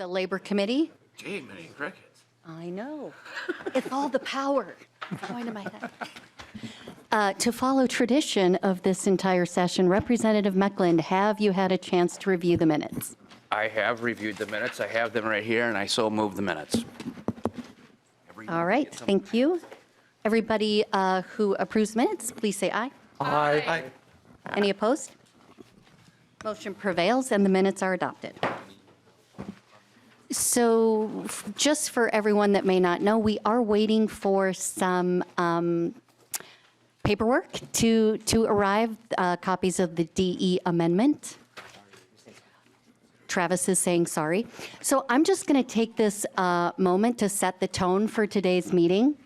the Labor Committee. Gee, many crickets. I know. It's all the power going to my head. To follow tradition of this entire session, Representative Meckland, have you had a chance to review the minutes? I have reviewed the minutes. I have them right here, and I so move the minutes. All right, thank you. Everybody who approves minutes, please say aye. Aye. Any opposed? Motion prevails and the minutes are adopted. So just for everyone that may not know, we are waiting for some paperwork to arrive, copies of the DE amendment. Travis is saying sorry. So I'm just going to take this moment to set the tone for today's meeting.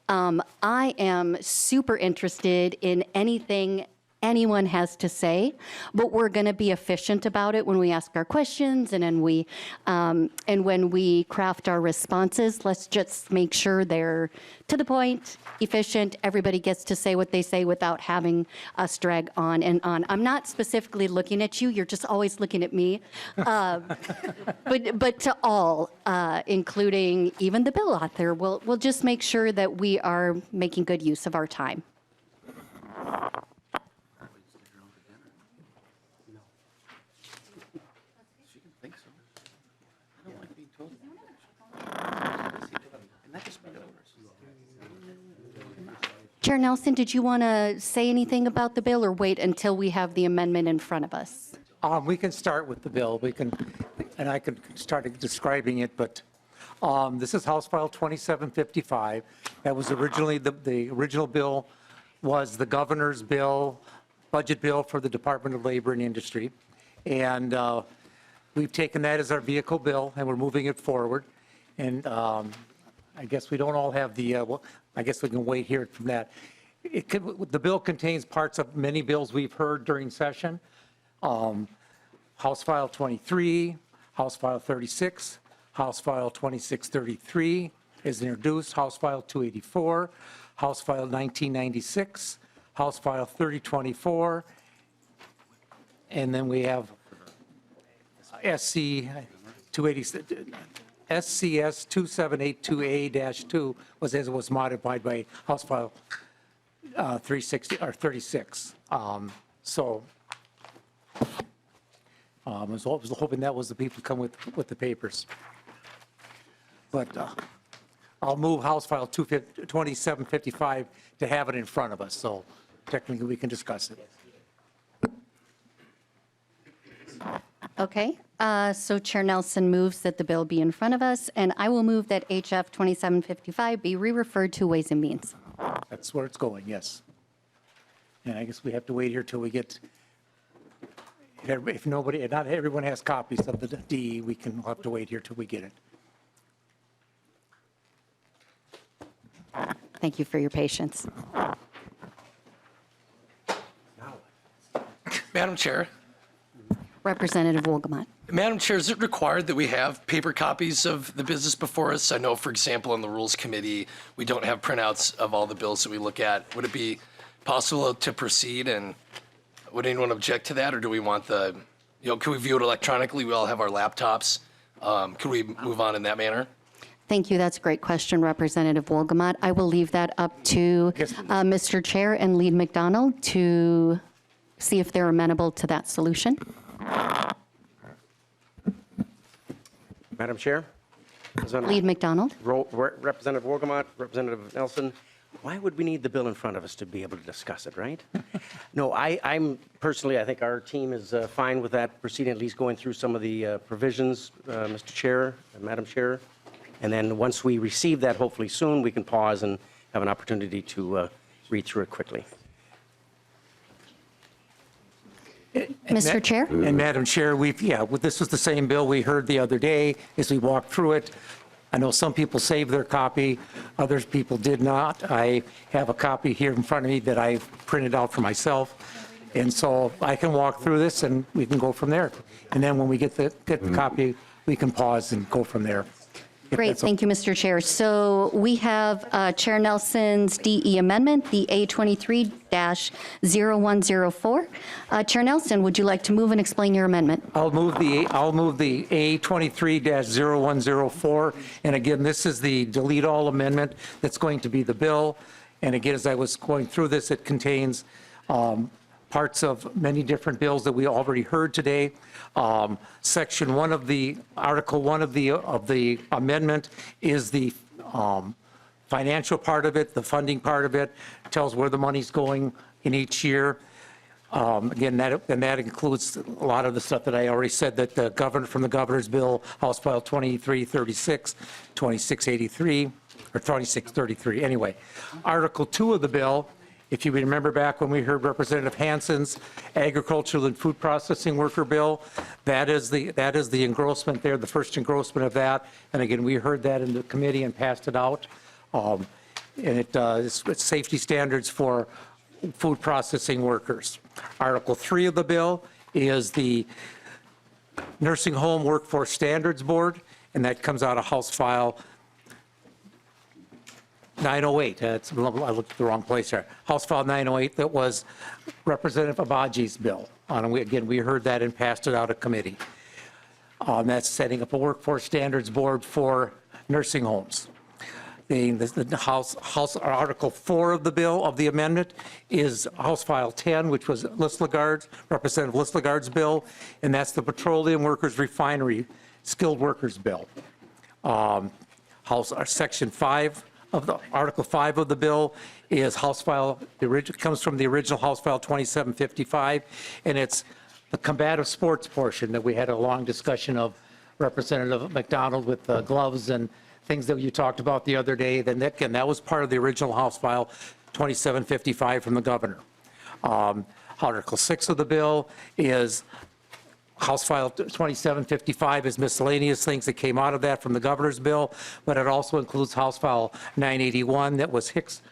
I am super interested in anything anyone has to say, but we're going to be efficient about it when we ask our questions and then when we craft our responses. Let's just make sure they're to the point, efficient. Everybody gets to say what they say without having us drag on and on. I'm not specifically looking at you. You're just always looking at me. But to all, including even the bill author, we'll just make sure that we are making good use of our time. Chair Nelson, did you want to say anything about the bill or wait until we have the amendment in front of us? We can start with the bill. And I can start describing it, but this is House File 2755. That was originally, the original bill was the governor's bill, budget bill for the Department of Labor and Industry. And we've taken that as our vehicle bill and we're moving it forward. And I guess we don't all have the, I guess we can wait here from that. The bill contains parts of many bills we've heard during session. House File 23, House File 36, House File 2633 is introduced, House File 284, House File 1996, House File 3024, and then we have SC 286. SCS 2782A-2 was as it was modified by House File 360 or 36. So I was hoping that was the people come with the papers. But I'll move House File 2755 to have it in front of us, so technically we can discuss it. Okay, so Chair Nelson moves that the bill be in front of us, and I will move that HF 2755 be re-referred to Ways and Means. That's where it's going, yes. And I guess we have to wait here till we get, if nobody, not everyone has copies of the DE, we'll have to wait here till we get it. Thank you for your patience. Madam Chair. Representative Wolgamott. Madam Chair, is it required that we have paper copies of the business before us? I know, for example, on the Rules Committee, we don't have printouts of all the bills that we look at. Would it be possible to proceed, and would anyone object to that, or do we want the, can we view it electronically? We all have our laptops. Could we move on in that manner? Thank you. That's a great question, Representative Wolgamott. I will leave that up to Mr. Chair and Lead McDonald to see if they're amenable to that solution. Madam Chair? Lead McDonald. Representative Wolgamott, Representative Nelson, why would we need the bill in front of us to be able to discuss it, right? No, I'm personally, I think our team is fine with that proceeding, at least going through some of the provisions, Mr. Chair, Madam Chair. And then once we receive that, hopefully soon, we can pause and have an opportunity to read through it quickly. Mr. Chair? And Madam Chair, this was the same bill we heard the other day as we walked through it. I know some people saved their copy, other people did not. I have a copy here in front of me that I printed out for myself. And so I can walk through this and we can go from there. And then when we get the copy, we can pause and go from there. Great, thank you, Mr. Chair. So we have Chair Nelson's DE amendment, the A23-0104. Chair Nelson, would you like to move and explain your amendment? I'll move the A23-0104, and again, this is the delete all amendment that's going to be the bill. And again, as I was going through this, it contains parts of many different bills that we already heard today. Section 1 of the, Article 1 of the amendment is the financial part of it, the funding part of it, tells where the money's going in each year. Again, that includes a lot of the stuff that I already said, that the governor, from the governor's bill, House File 2336, 2683, or 2633, anyway. Article 2 of the bill, if you remember back when we heard Representative Hansen's agricultural and food processing worker bill, that is the engrossment there, the first engrossment of that. And again, we heard that in the committee and passed it out. And it's safety standards for food processing workers. Article 3 of the bill is the Nursing Home Workforce Standards Board, and that comes out of House File 908. I looked at the wrong place there. House File 908, that was Representative Abaji's bill. Again, we heard that and passed it out of committee. That's setting up a workforce standards board for nursing homes. The House Article 4 of the bill, of the amendment, is House File 10, which was Representative Lislegard's bill, and that's the Petroleum Workers Refinery Skilled Workers Bill. Section 5 of the Article 5 of the bill is House File, comes from the original House File 2755, and it's the combative sports portion that we had a long discussion of, Representative McDonald, with gloves and things that you talked about the other day. Then that was part of the original House File 2755 from the governor. Article 6 of the bill is House File 2755 is miscellaneous things that came out of that from the governor's bill, but it also includes House File 981 that was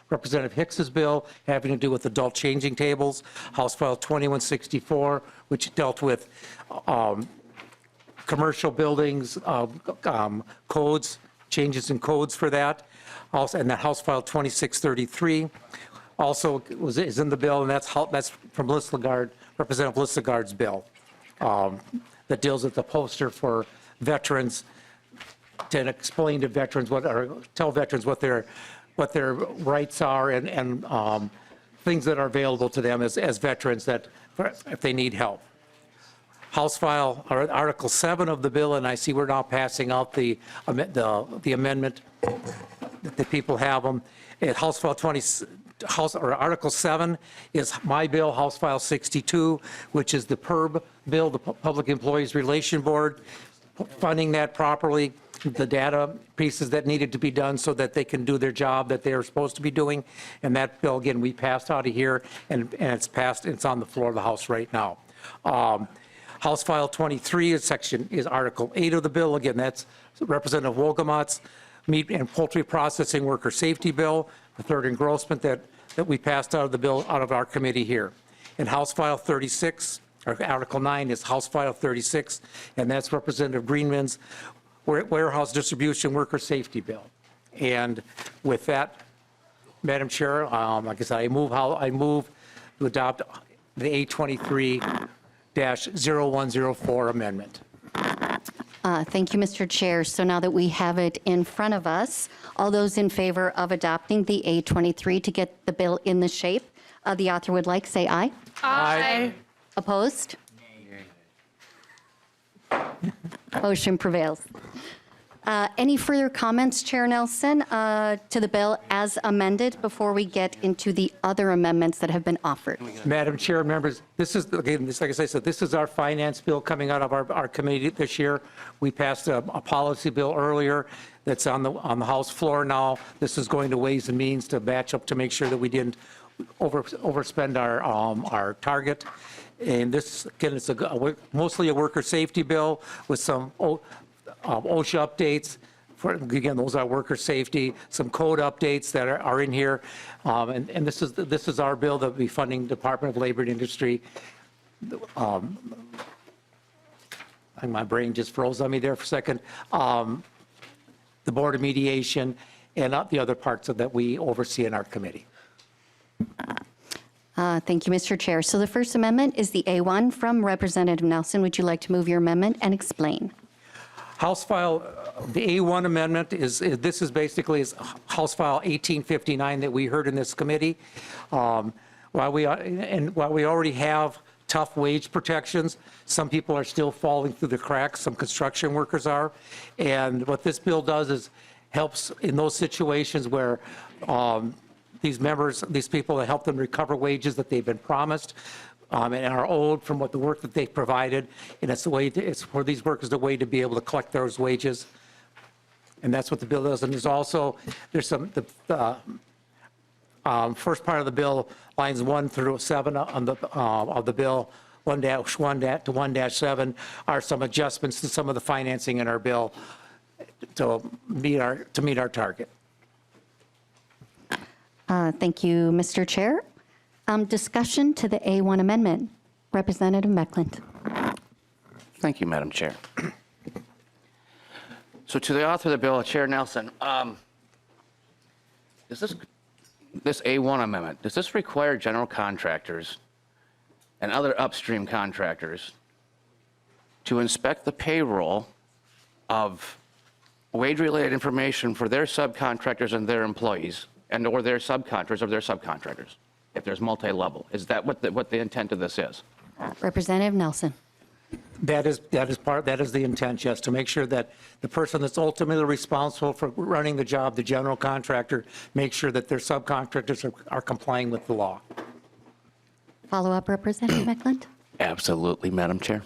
Representative Hicks's bill having to do with adult changing tables. House File 2164, which dealt with commercial buildings, codes, changes in codes for that. Also, and that House File 2633 also is in the bill, and that's from Representative Lislegard's bill. That deals with the poster for veterans, to explain to veterans tell veterans what their rights are and things that are available to them as veterans if they need help. House File, or Article 7 of the bill, and I see we're now passing out the amendment that the people have them. At House File Article 7 is my bill, House File 62, which is the PERB bill, the Public Employees Relation Board, funding that properly, the data pieces that needed to be done so that they can do their job that they are supposed to be doing. And that bill, again, we passed out of here, and it's passed. It's on the floor of the House right now. House File 23 is Article 8 of the bill. Again, that's Representative Wolgamott's meat and poultry processing worker safety bill, the third engrossment that we passed out of the bill out of our committee here. And House File 36, or Article 9, is House File 36, and that's Representative Greenman's warehouse distribution worker safety bill. And with that, Madam Chair, like I said, I move to adopt the A23-0104 amendment. Thank you, Mr. Chair. So now that we have it in front of us, all those in favor of adopting the A23 to get the bill in the shape the author would like, say aye. Aye. Opposed? Motion prevails. Any further comments, Chair Nelson, to the bill as amended before we get into the other amendments that have been offered? Madam Chair, members, this is, again, like I said, this is our finance bill coming out of our committee this year. We passed a policy bill earlier that's on the House floor now. This is going to Ways and Means to match up to make sure that we didn't overspend our target. And this, again, it's mostly a worker safety bill with some OSHA updates. Again, those are worker safety, some code updates that are in here. And this is our bill that will be funding Department of Labor and Industry. My brain just froze on me there for a second. the Board of Mediation, and the other parts that we oversee in our committee. Thank you, Mr. Chair. So the First Amendment is the A1 from Representative Nelson. Would you like to move your amendment and explain? House File, the A1 amendment this is basically House File 1859 that we heard in this committee. While we already have tough wage protections, some people are still falling through the cracks, some construction workers are. And what this bill does is helps in those situations where these people, to help them recover wages that they've been promised and are owed from the work that they've provided. And it's for these workers the way to be able to collect those wages. And that's what the bill does. And there's first part of the bill, lines 1 through 7 of the bill, 1-1 to 1-7, are some adjustments to some of the financing in our bill to meet our target. Thank you, Mr. Chair. Discussion to the A1 amendment. Representative Meckland. Thank you, Madam Chair. So to the author of the bill, Chair Nelson, is this A1 amendment, does this require general contractors and other upstream contractors to inspect the payroll of wage-related information for their subcontractors and their employees, and or their subcontractors or their subcontractors, if there's multi-level? Is that what the intent of this is? Representative Nelson. That is the intent, yes, to make sure that the person that's ultimately responsible for running the job, the general contractor, make sure that their subcontractors are complying with the law. Follow-up, Representative Meckland. Absolutely, Madam Chair.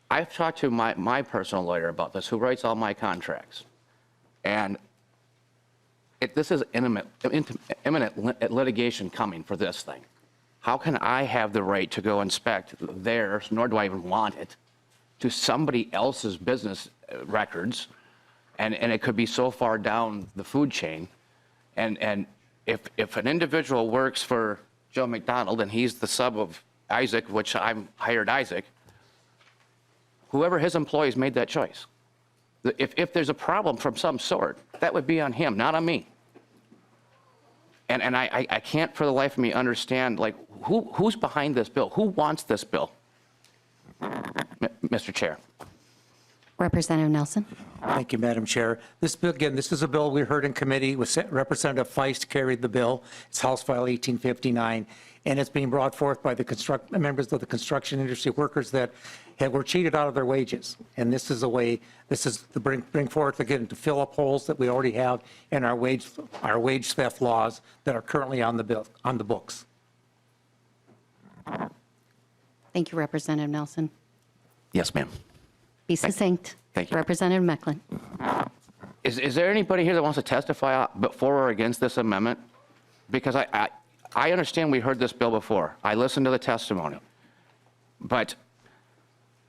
I've talked to my personal lawyer about this, who writes all my contracts. And this is imminent litigation coming for this thing. How can I have the right to go inspect theirs, nor do I even want it, to somebody else's business records? And it could be so far down the food chain. And if an individual works for Joe McDonald and he's the sub of Isaac, which I'm hired Isaac, whoever his employees made that choice. If there's a problem from some sort, that would be on him, not on me. And I can't for the life of me understand, like, who's behind this bill? Who wants this bill? Mr. Chair. Representative Nelson. Thank you, Madam Chair. This bill, again, this is a bill we heard in committee. Representative Feist carried the bill. It's House File 1859, and it's being brought forth by the members of the construction industry workers that were cheated out of their wages. And this is to bring forth, again, to fill up holes that we already have in our wage theft laws that are currently on the books. Thank you, Representative Nelson. Yes, ma'am. Be succinct. Thank you. Representative Meckland. Is there anybody here that wants to testify for or against this amendment? Because I understand we heard this bill before. I listened to the testimony. But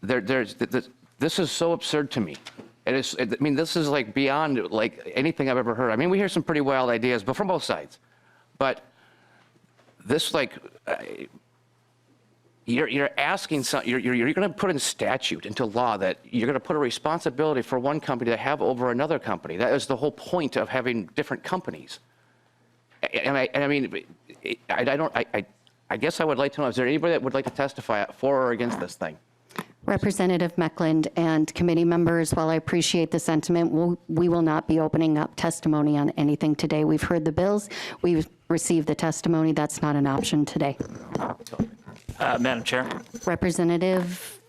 this is so absurd to me. This is like beyond like anything I've ever heard. I mean, we hear some pretty wild ideas, but from both sides. But this, like, you're asking something, you're going to put in statute into law that you're going to put a responsibility for one company to have over another company. That is the whole point of having different companies. And I guess I would like to know, is there anybody that would like to testify for or against this thing? Representative Meckland and committee members, while I appreciate the sentiment, we will not be opening up testimony on anything today. We've heard the bills. We've received the testimony. That's not an option today. Madam Chair. Representative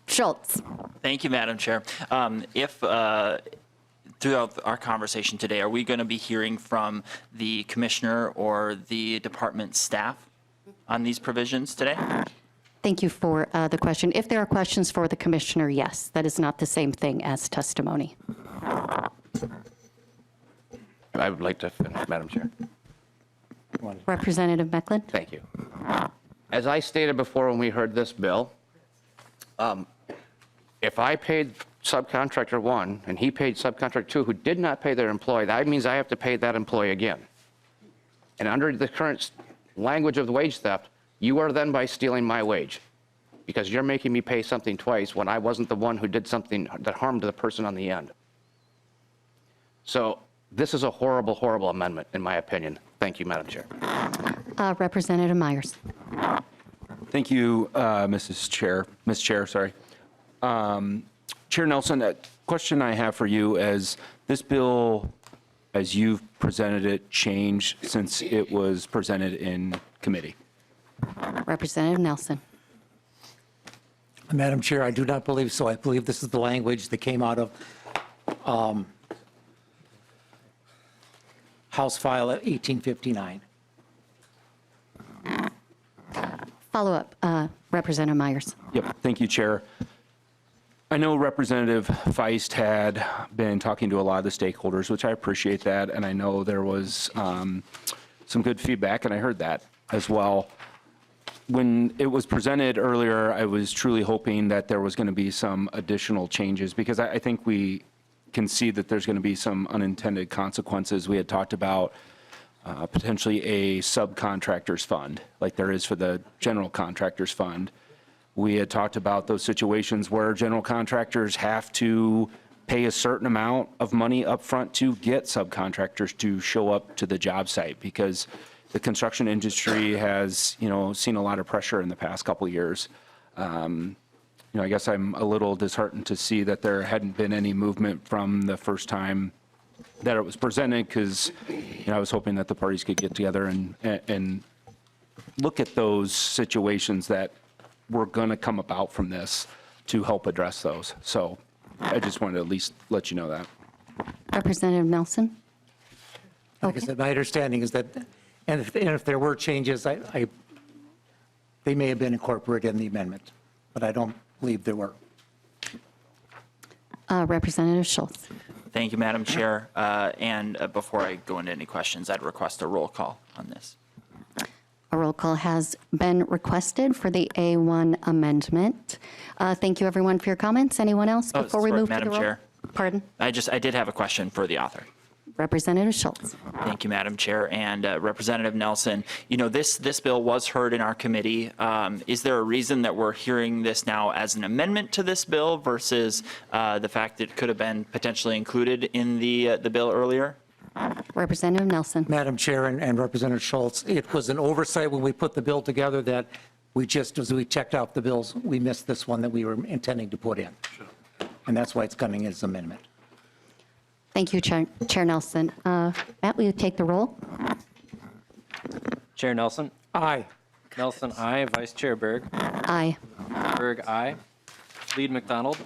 Schultz. Thank you, Madam Chair. Throughout our conversation today, are we going to be hearing from the commissioner or the department staff on these provisions today? Thank you for the question. If there are questions for the commissioner, yes. That is not the same thing as testimony. I would like to finish, Madam Chair. Representative Meckland. Thank you. As I stated before when we heard this bill, if I paid subcontractor 1 and he paid subcontractor 2 who did not pay their employee, that means I have to pay that employee again. And under the current language of the wage theft, you are then by stealing my wage. because you're making me pay something twice when I wasn't the one who did something that harmed the person on the end. So this is a horrible, horrible amendment, in my opinion. Thank you, Madam Chair. Representative Myers. Thank you, Ms. Chair, sorry. Chair Nelson, a question I have for you is, this bill, as you've presented it, changed since it was presented in committee? Representative Nelson. Madam Chair, I do not believe so. I believe this is the language that came out of House File 1859. Follow up, Representative Myers. Yep, thank you, Chair. I know Representative Feist had been talking to a lot of the stakeholders, which I appreciate that, and I know there was some good feedback, and I heard that as well. When it was presented earlier, I was truly hoping that there was going to be some additional changes, because I think we can see that there's going to be some unintended consequences. We had talked about potentially a subcontractors fund, like there is for the general contractors fund. We had talked about those situations where general contractors have to pay a certain amount of money up front to get subcontractors to show up to the job site, because the construction industry has, seen a lot of pressure in the past couple of years. I guess I'm a little disheartened to see that there hadn't been any movement from the first time that it was presented, because I was hoping that the parties could get together and look at those situations that were going to come about from this to help address those. So I just wanted to at least let you know that. Representative Nelson. Like I said, my understanding is that, and if there were changes, they may have been incorporated in the amendment, but I don't believe there were. Representative Schultz. Thank you, Madam Chair. And before I go into any questions, I'd request a roll call on this. A roll call has been requested for the A1 amendment. Thank you, everyone, for your comments. Anyone else Oh, before we sorry, move to the Madam roll? Chair. Pardon? I did have a question for the author. Representative Schultz. Thank you, Madam Chair. And Representative Nelson, this bill was heard in our committee. Is there a reason that we're hearing this now as an amendment to this bill versus the fact that it could have been potentially included in the bill earlier? Representative Nelson. Madam Chair and Representative Schultz, it was an oversight when we put the bill together that as we checked out the bills, we missed this one that we were intending to put in. And that's why it's coming as amendment. Thank you, Chair Nelson. Matt, will you take the roll? Chair Nelson. Aye. Nelson, aye. Vice Chair Berg. Aye. Berg, aye. Lead McDonald.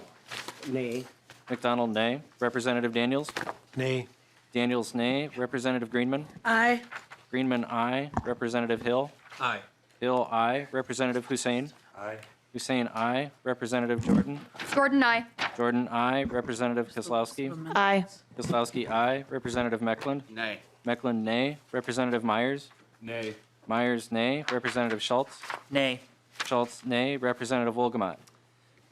Nay. McDonald, nay. Representative Daniels. Nay. Daniels, nay. Representative Greenman. Aye. Greenman, aye. Representative Hill. Aye. Hill, aye. Representative Hussein. Aye. Hussein, aye. Representative Jordan. Gordon, aye. Jordan, aye. Representative Kislowski. Aye. Kislowski, aye. Representative Meckland. Nay. Meckland, nay. Representative Myers. Nay. Myers, nay. Representative Schultz. Nay. Schultz, nay. Representative Wolgamott.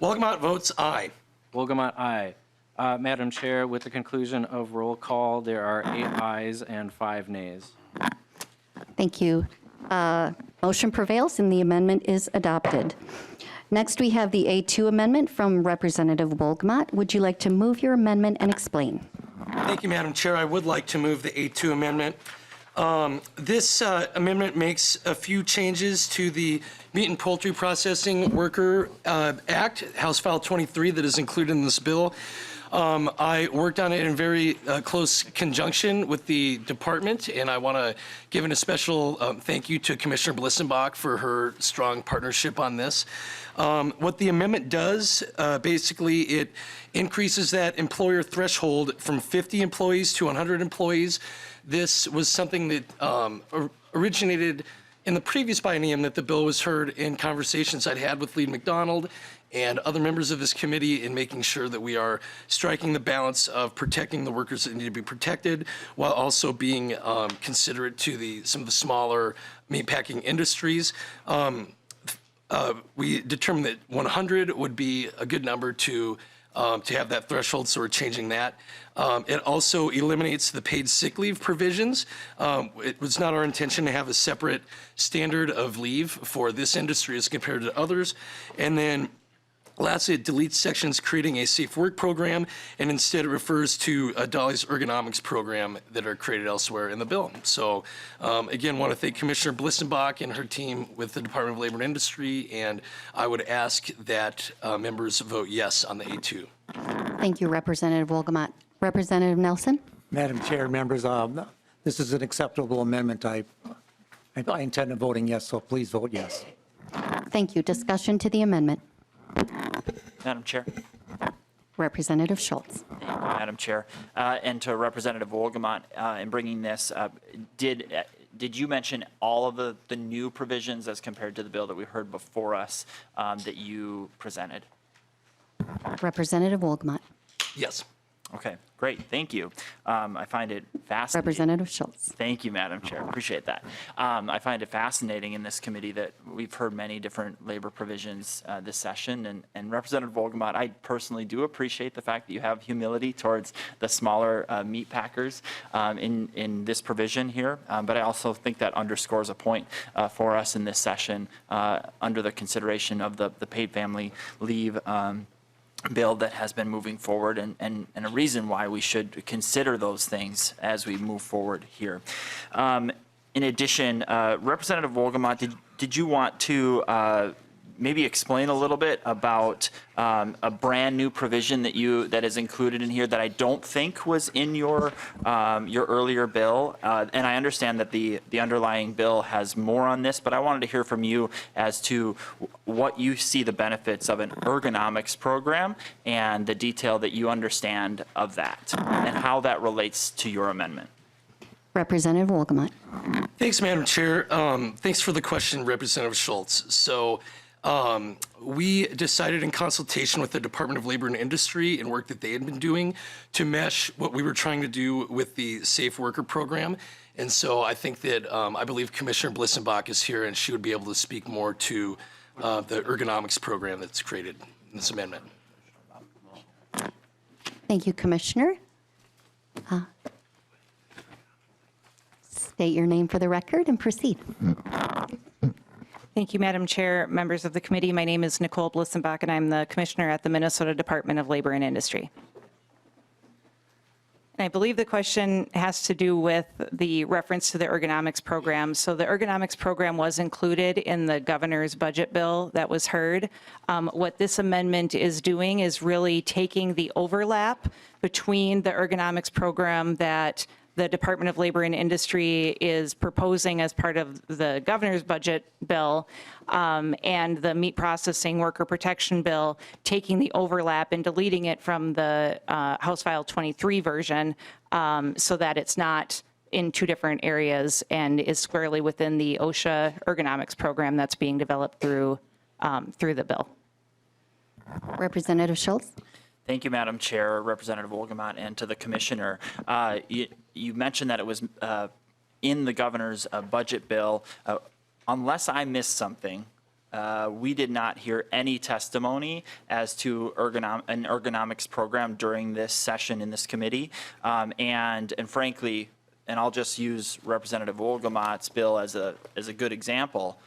Wolgamott votes aye. Wolgamott, aye. Madam Chair, with the conclusion of roll call, there are 8 ayes and 5 nays. Thank you. Motion prevails and the amendment is adopted. Next, we have the A2 amendment from Representative Wolgamott. Would you like to move your amendment and explain? Thank you, Madam Chair. I would like to move the A2 amendment. This amendment makes a few changes to the Meat and Poultry Processing Worker Act, House File 23, that is included in this bill. I worked on it in very close conjunction with the department, and I want to give a special thank you to Commissioner Blissenbach for her strong partnership on this. What the amendment does, basically, it increases that employer threshold from 50 employees to 100 employees. This was something that originated in the previous biennium that the bill was heard in conversations I'd had with Lead McDonald and other members of this committee in making sure that we are striking the balance of protecting the workers that need to be protected while also being considerate to some of the smaller meatpacking industries. We determined that 100 would be a good number to to have that threshold, so we're changing that. It also eliminates the paid sick leave provisions. It was not our intention to have a separate standard of leave for this industry as compared to others. And then lastly, it deletes sections creating a safe work program, and instead it refers to Dolly's ergonomics program that are created elsewhere in the bill. So again, want to thank Commissioner Blissenbach and her team with the Department of Labor and Industry, and I would ask that members vote yes on the A2. Thank you, Representative Wolgamott. Representative Nelson? Madam Chair, members, this is an acceptable amendment. I intend on voting yes, so please vote yes. Thank you. Discussion to the amendment. Madam Chair. Representative Schultz. Thank you, Madam Chair. And to Representative Wolgamott, in bringing this, did you mention all of the new provisions as compared to the bill that we heard before us that you presented? Representative Wolgamott. Yes. Okay, great, thank you. I find it fascinating. Representative Schultz. Thank you, Madam Chair, appreciate that. I find it fascinating in this committee that we've heard many different labor provisions this session, and Representative Wolgamott, I personally do appreciate the fact that you have humility towards the smaller meat packers in this provision here, but I also think that underscores a point for us in this session under the consideration of the paid family leave bill that has been moving forward, and a reason why we should consider those things as we move forward here. In addition, Representative Wolgamott, did you want to maybe explain a little bit about a brand new provision that is included in here that I don't think was in your earlier bill? And I understand that the underlying bill has more on this, but I wanted to hear from you as to what you see the benefits of an ergonomics program and the detail that you understand of that and how that relates to your amendment. Representative Wolgamott. Thanks, Madam Chair. Thanks for the question, Representative Schultz. So we decided in consultation with the Department of Labor and Industry and work that they had been doing to mesh what we were trying to do with the Safe Worker Program. And so I think that I believe Commissioner Blissenbach is here, and she would be able to speak more to the ergonomics program that's created in this amendment. Thank you, Commissioner. State your name for the record and proceed. Thank you, Madam Chair, members of the committee. My name is Nicole Blissenbach, and I'm the Commissioner at the Minnesota Department of Labor and Industry. And I believe the question has to do with the reference to the ergonomics program. So the ergonomics program was included in the governor's budget bill that was heard. What this amendment is doing is really taking the overlap between the ergonomics program that the Department of Labor and Industry is proposing as part of the governor's budget bill and the meat processing worker protection bill, taking the overlap and deleting it from the House File 23 version so that it's not in two different areas and is squarely within the OSHA ergonomics program that's being developed through the bill. Representative Schultz. Thank you, Madam Chair, Representative Wolgamott, and to the Commissioner. You mentioned that it was in the governor's budget bill. Unless I missed something, we did not hear any testimony as to an ergonomics program during this session in this committee. And frankly, and I'll just use Representative Wolgamott's bill as a good example.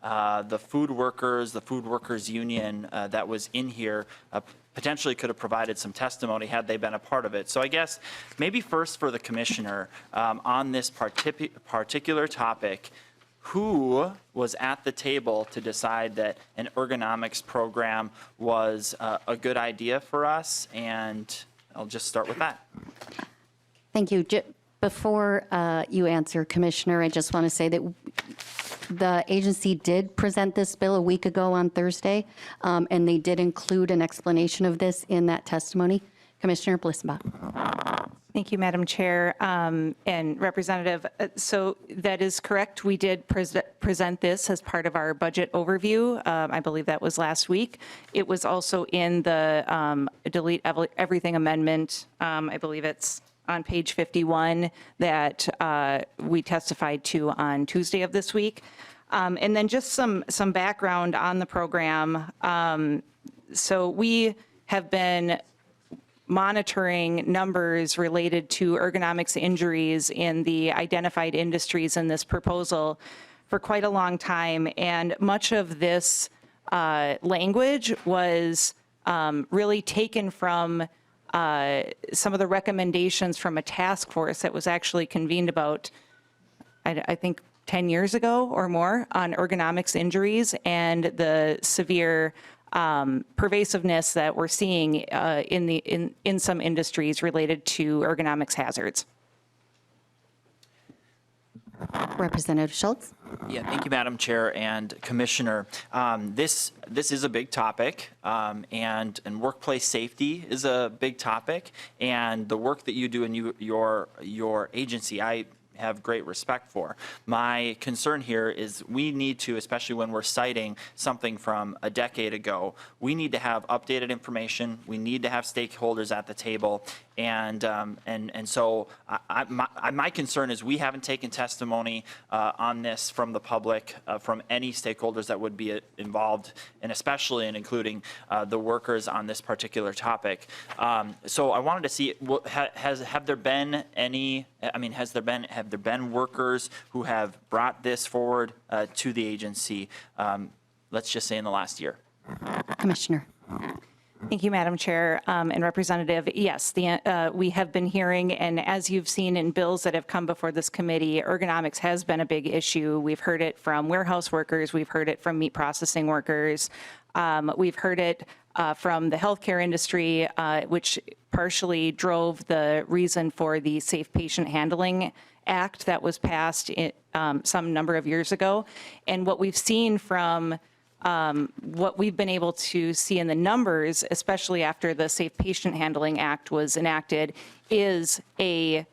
The food workers union that was in here potentially could have provided some testimony had they been a part of it. So I guess maybe first for the Commissioner on this particular topic, who was at the table to decide that an ergonomics program was a good idea for us? And I'll just start with that. Thank you. Before you answer, Commissioner, I just want to say that the agency did present this bill a week ago on Thursday, and they did include an explanation of this in that testimony. Commissioner Blissenbach. Thank you, Madam Chair and Representative. So that is correct. We did present this as part of our budget overview. I believe that was last week. It was also in the delete everything amendment. I believe it's on page 51 that we testified to on Tuesday of this week. And then just some background on the program. So we have been monitoring numbers related to ergonomics injuries in the identified industries in this proposal for quite a long time. And much of this language was really taken from some of the recommendations from a task force that was actually convened about, I think, 10 years ago or more on ergonomics injuries and the severe pervasiveness that we're seeing in some industries related to ergonomics hazards. Representative Schultz? Yeah, thank you, Madam Chair and Commissioner. This is a big topic, and workplace safety is a big topic, and the work that you do in your agency, I have great respect for. My concern here is we need to, especially when we're citing something from a decade ago, we need to have updated information. We need to have stakeholders at the table. And so my concern is we haven't taken testimony on this from the public, from any stakeholders that would be involved, and especially in including the workers on this particular topic. So I wanted to see, have there been any, have there been workers who have brought this forward to the agency, let's just say in the last year? Commissioner. Thank you, Madam Chair and Representative. Yes, we have been hearing, and as you've seen in bills that have come before this committee, ergonomics has been a big issue. We've heard it from warehouse workers. We've heard it from meat processing workers. We've heard it from the healthcare industry, which partially drove the reason for the Safe Patient Handling Act that was passed some number of years ago. And what we've seen from what we've been able to see in the numbers, especially after the Safe Patient Handling Act was enacted, is a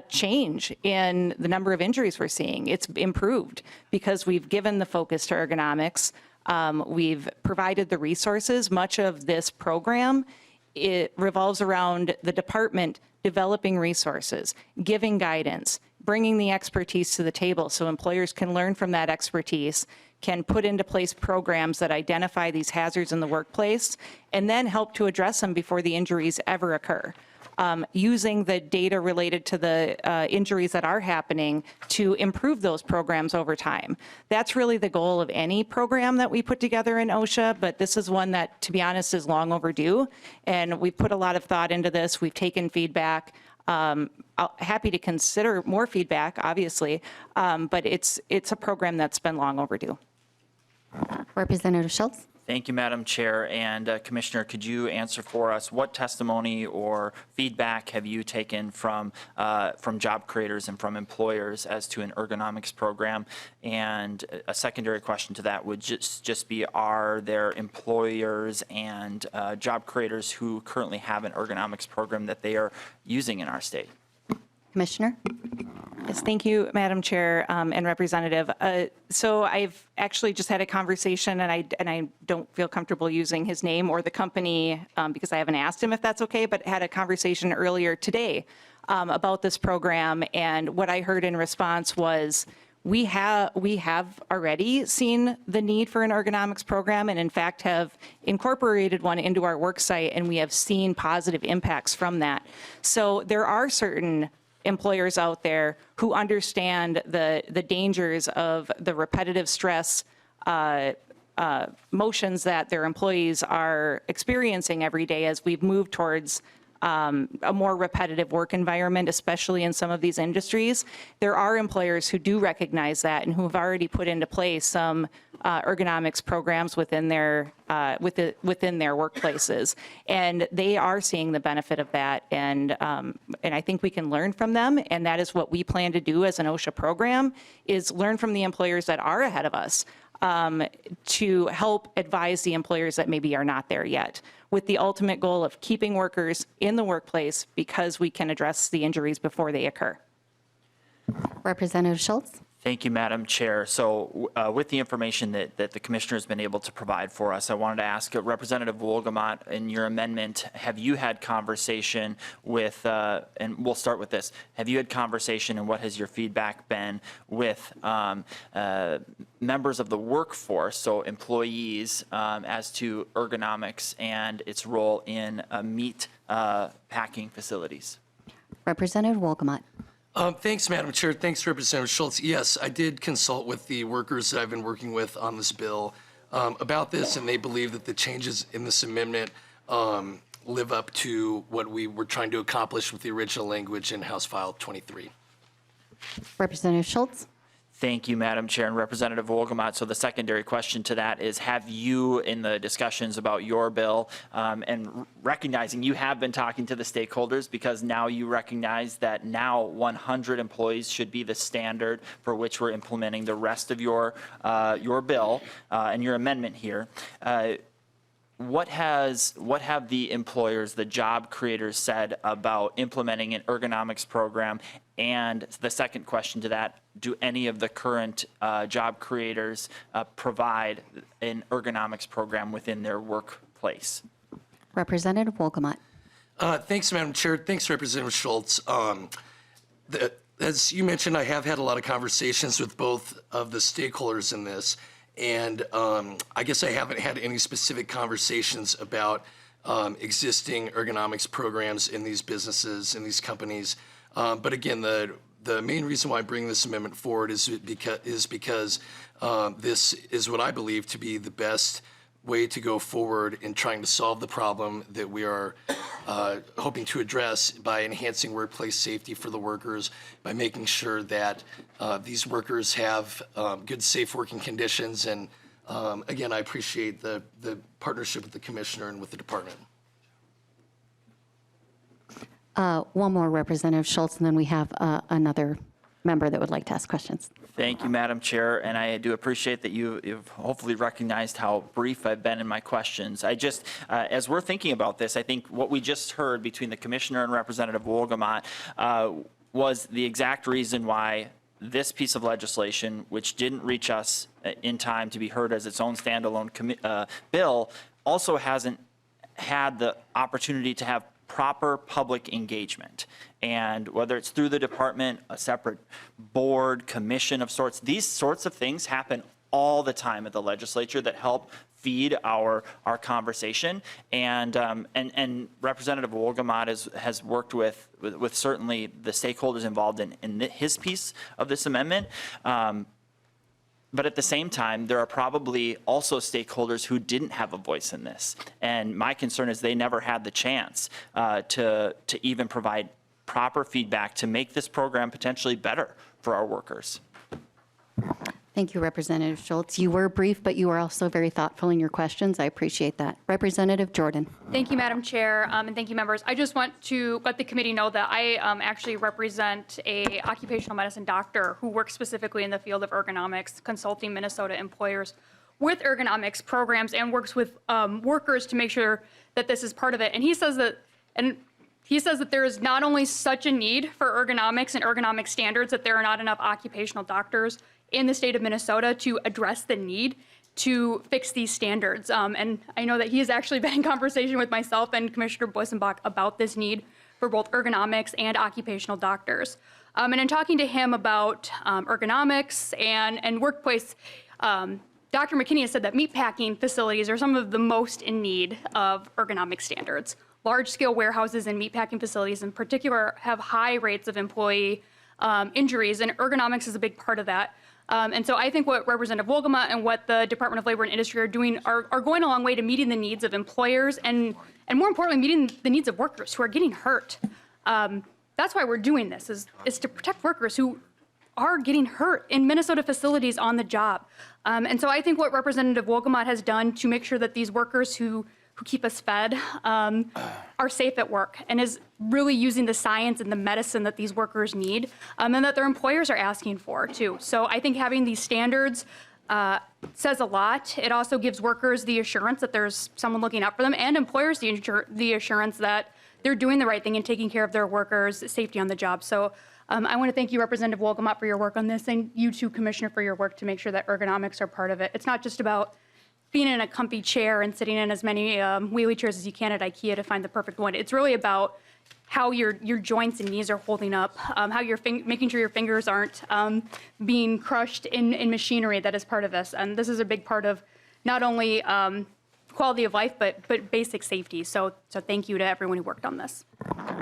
change in the number of injuries we're seeing. It's improved because we've given the focus to ergonomics. We've provided the resources. Much of this program, it revolves around the department developing resources, giving guidance, bringing the expertise to the table so employers can learn from that expertise, can put into place programs that identify these hazards in the workplace, and then help to address them before the injuries ever occur. Using the data related to the injuries that are happening to improve those programs over time. That's really the goal of any program that we put together in OSHA, but this is one that, to be honest, is long overdue. And we've put a lot of thought into this. We've taken feedback. Happy to consider more feedback, obviously, but it's a program that's been long overdue. Representative Schultz? Thank you, Madam Chair. And Commissioner, could you answer for us what testimony or feedback have you taken from job creators and from employers as to an ergonomics program? And a secondary question to that would just be, are there employers and job creators who currently have an ergonomics program that they are using in our state? Commissioner? Yes, thank you, Madam Chair and Representative. So I've actually just had a conversation, and I don't feel comfortable using his name or the company because I haven't asked him if that's okay, but had a conversation earlier today about this program, and what I heard in response was, we have already seen the need for an ergonomics program, and in fact have incorporated one into our work site, and we have seen positive impacts from that. So there are certain employers out there who understand the dangers of the repetitive stress motions that their employees are experiencing every day as we've moved towards a more repetitive work environment, especially in some of these industries. There are employers who do recognize that and who have already put into place some ergonomics programs within their workplaces, and they are seeing the benefit of that. And I think we can learn from them, and that is what we plan to do as an OSHA program: is learn from the employers that are ahead of us to help advise the employers that maybe are not there yet, with the ultimate goal of keeping workers in the workplace because we can address the injuries before they occur. Representative Schultz? Thank you, Madam Chair. So with the information that the Commissioner has been able to provide for us, I wanted to ask Representative Wolgamott, in your amendment, have you had conversation with, and we'll start with this, have you had conversation and what has your feedback been with members of the workforce, so employees, as to ergonomics and its role in meat packing facilities? Representative Wolgamott. Thanks, Madam Chair. Thanks, Representative Schultz. Yes, I did consult with the workers that I've been working with on this bill about this, and they believe that the changes in this amendment live up to what we were trying to accomplish with the original language in House File 23. Representative Schultz. Thank you, Madam Chair, and Representative Wolgamott. So the secondary question to that is, have you, in the discussions about your bill, and recognizing you have been talking to the stakeholders, because now you recognize that now 100 employees should be the standard for which we're implementing the rest of your bill and your amendment here. What have the employers, the job creators, said about implementing an ergonomics program? And the second question to that, do any of the current job creators provide an ergonomics program within their workplace? Representative Wolgamott. Thanks, Madam Chair. Thanks, Representative Schultz. As you mentioned, I have had a lot of conversations with both of the stakeholders in this. And I guess I haven't had any specific conversations about existing ergonomics programs in these businesses, in these companies. But again, the main reason why I bring this amendment forward is because this is what I believe to be the best way to go forward in trying to solve the problem that we are hoping to address by enhancing workplace safety for the workers, by making sure that these workers have good, safe working conditions. And again, I appreciate the partnership with the Commissioner and with the Department. One more, Representative Schultz, and then we have another member that would like to ask questions. Thank you, Madam Chair, and I do appreciate that you've hopefully recognized how brief I've been in my questions. I just, as we're thinking about this, I think what we just heard between the Commissioner and Representative Wolgamott was the exact reason why this piece of legislation, which didn't reach us in time to be heard as its own standalone bill, also hasn't had the opportunity to have proper public engagement. And whether it's through the department, a separate board, commission of sorts, these sorts of things happen all the time at the legislature that help feed our conversation. And Representative Wolgamott has worked with certainly the stakeholders involved in his piece of this amendment. But at the same time, there are probably also stakeholders who didn't have a voice in this. And my concern is they never had the chance to even provide proper feedback to make this program potentially better for our workers. Thank you, Representative Schultz. You were brief, but you were also very thoughtful in your questions. I appreciate that. Representative Jordan. Thank you, Madam Chair, and thank you, members. I just want to let the committee know that I actually represent a occupational medicine doctor who works specifically in the field of ergonomics, consulting Minnesota employers with ergonomics programs and works with workers to make sure that this is part of it. And he says that there is not only such a need for ergonomics and ergonomic standards, that there are not enough occupational doctors in the state of Minnesota to address the need to fix these standards. And I know that he has actually been in conversation with myself and Commissioner Boysenbach about this need for both ergonomics and occupational doctors. And in talking to him about ergonomics and workplace, Dr. McKinney has said that meatpacking facilities are some of the most in need of ergonomic standards. Large-scale warehouses and meatpacking facilities in particular have high rates of employee injuries, and ergonomics is a big part of that. And so I think what Representative Wolgamott and what the Department of Labor and Industry are doing are going a long way to meeting the needs of employers and more importantly, meeting the needs of workers who are getting hurt. That's why we're doing this, is to protect workers who are getting hurt in Minnesota facilities on the job. And so I think what Representative Wolgamott has done to make sure that these workers who keep us fed are safe at work and is really using the science and the medicine that these workers need and that their employers are asking for too. So I think having these standards says a lot. It also gives workers the assurance that there's someone looking out for them and employers the assurance that they're doing the right thing and taking care of their workers' safety on the job. So I want to thank you, Representative Wolgamott, for your work on this, and you too, Commissioner, for your work to make sure that ergonomics are part of it. It's not just about being in a comfy chair and sitting in as many wheelie chairs as you can at IKEA to find the perfect one. It's really about how your joints and knees are holding up, how you're making sure your fingers aren't being crushed in machinery that is part of this. And this is a big part of not only quality of life, but basic safety. So thank you to everyone who worked on this.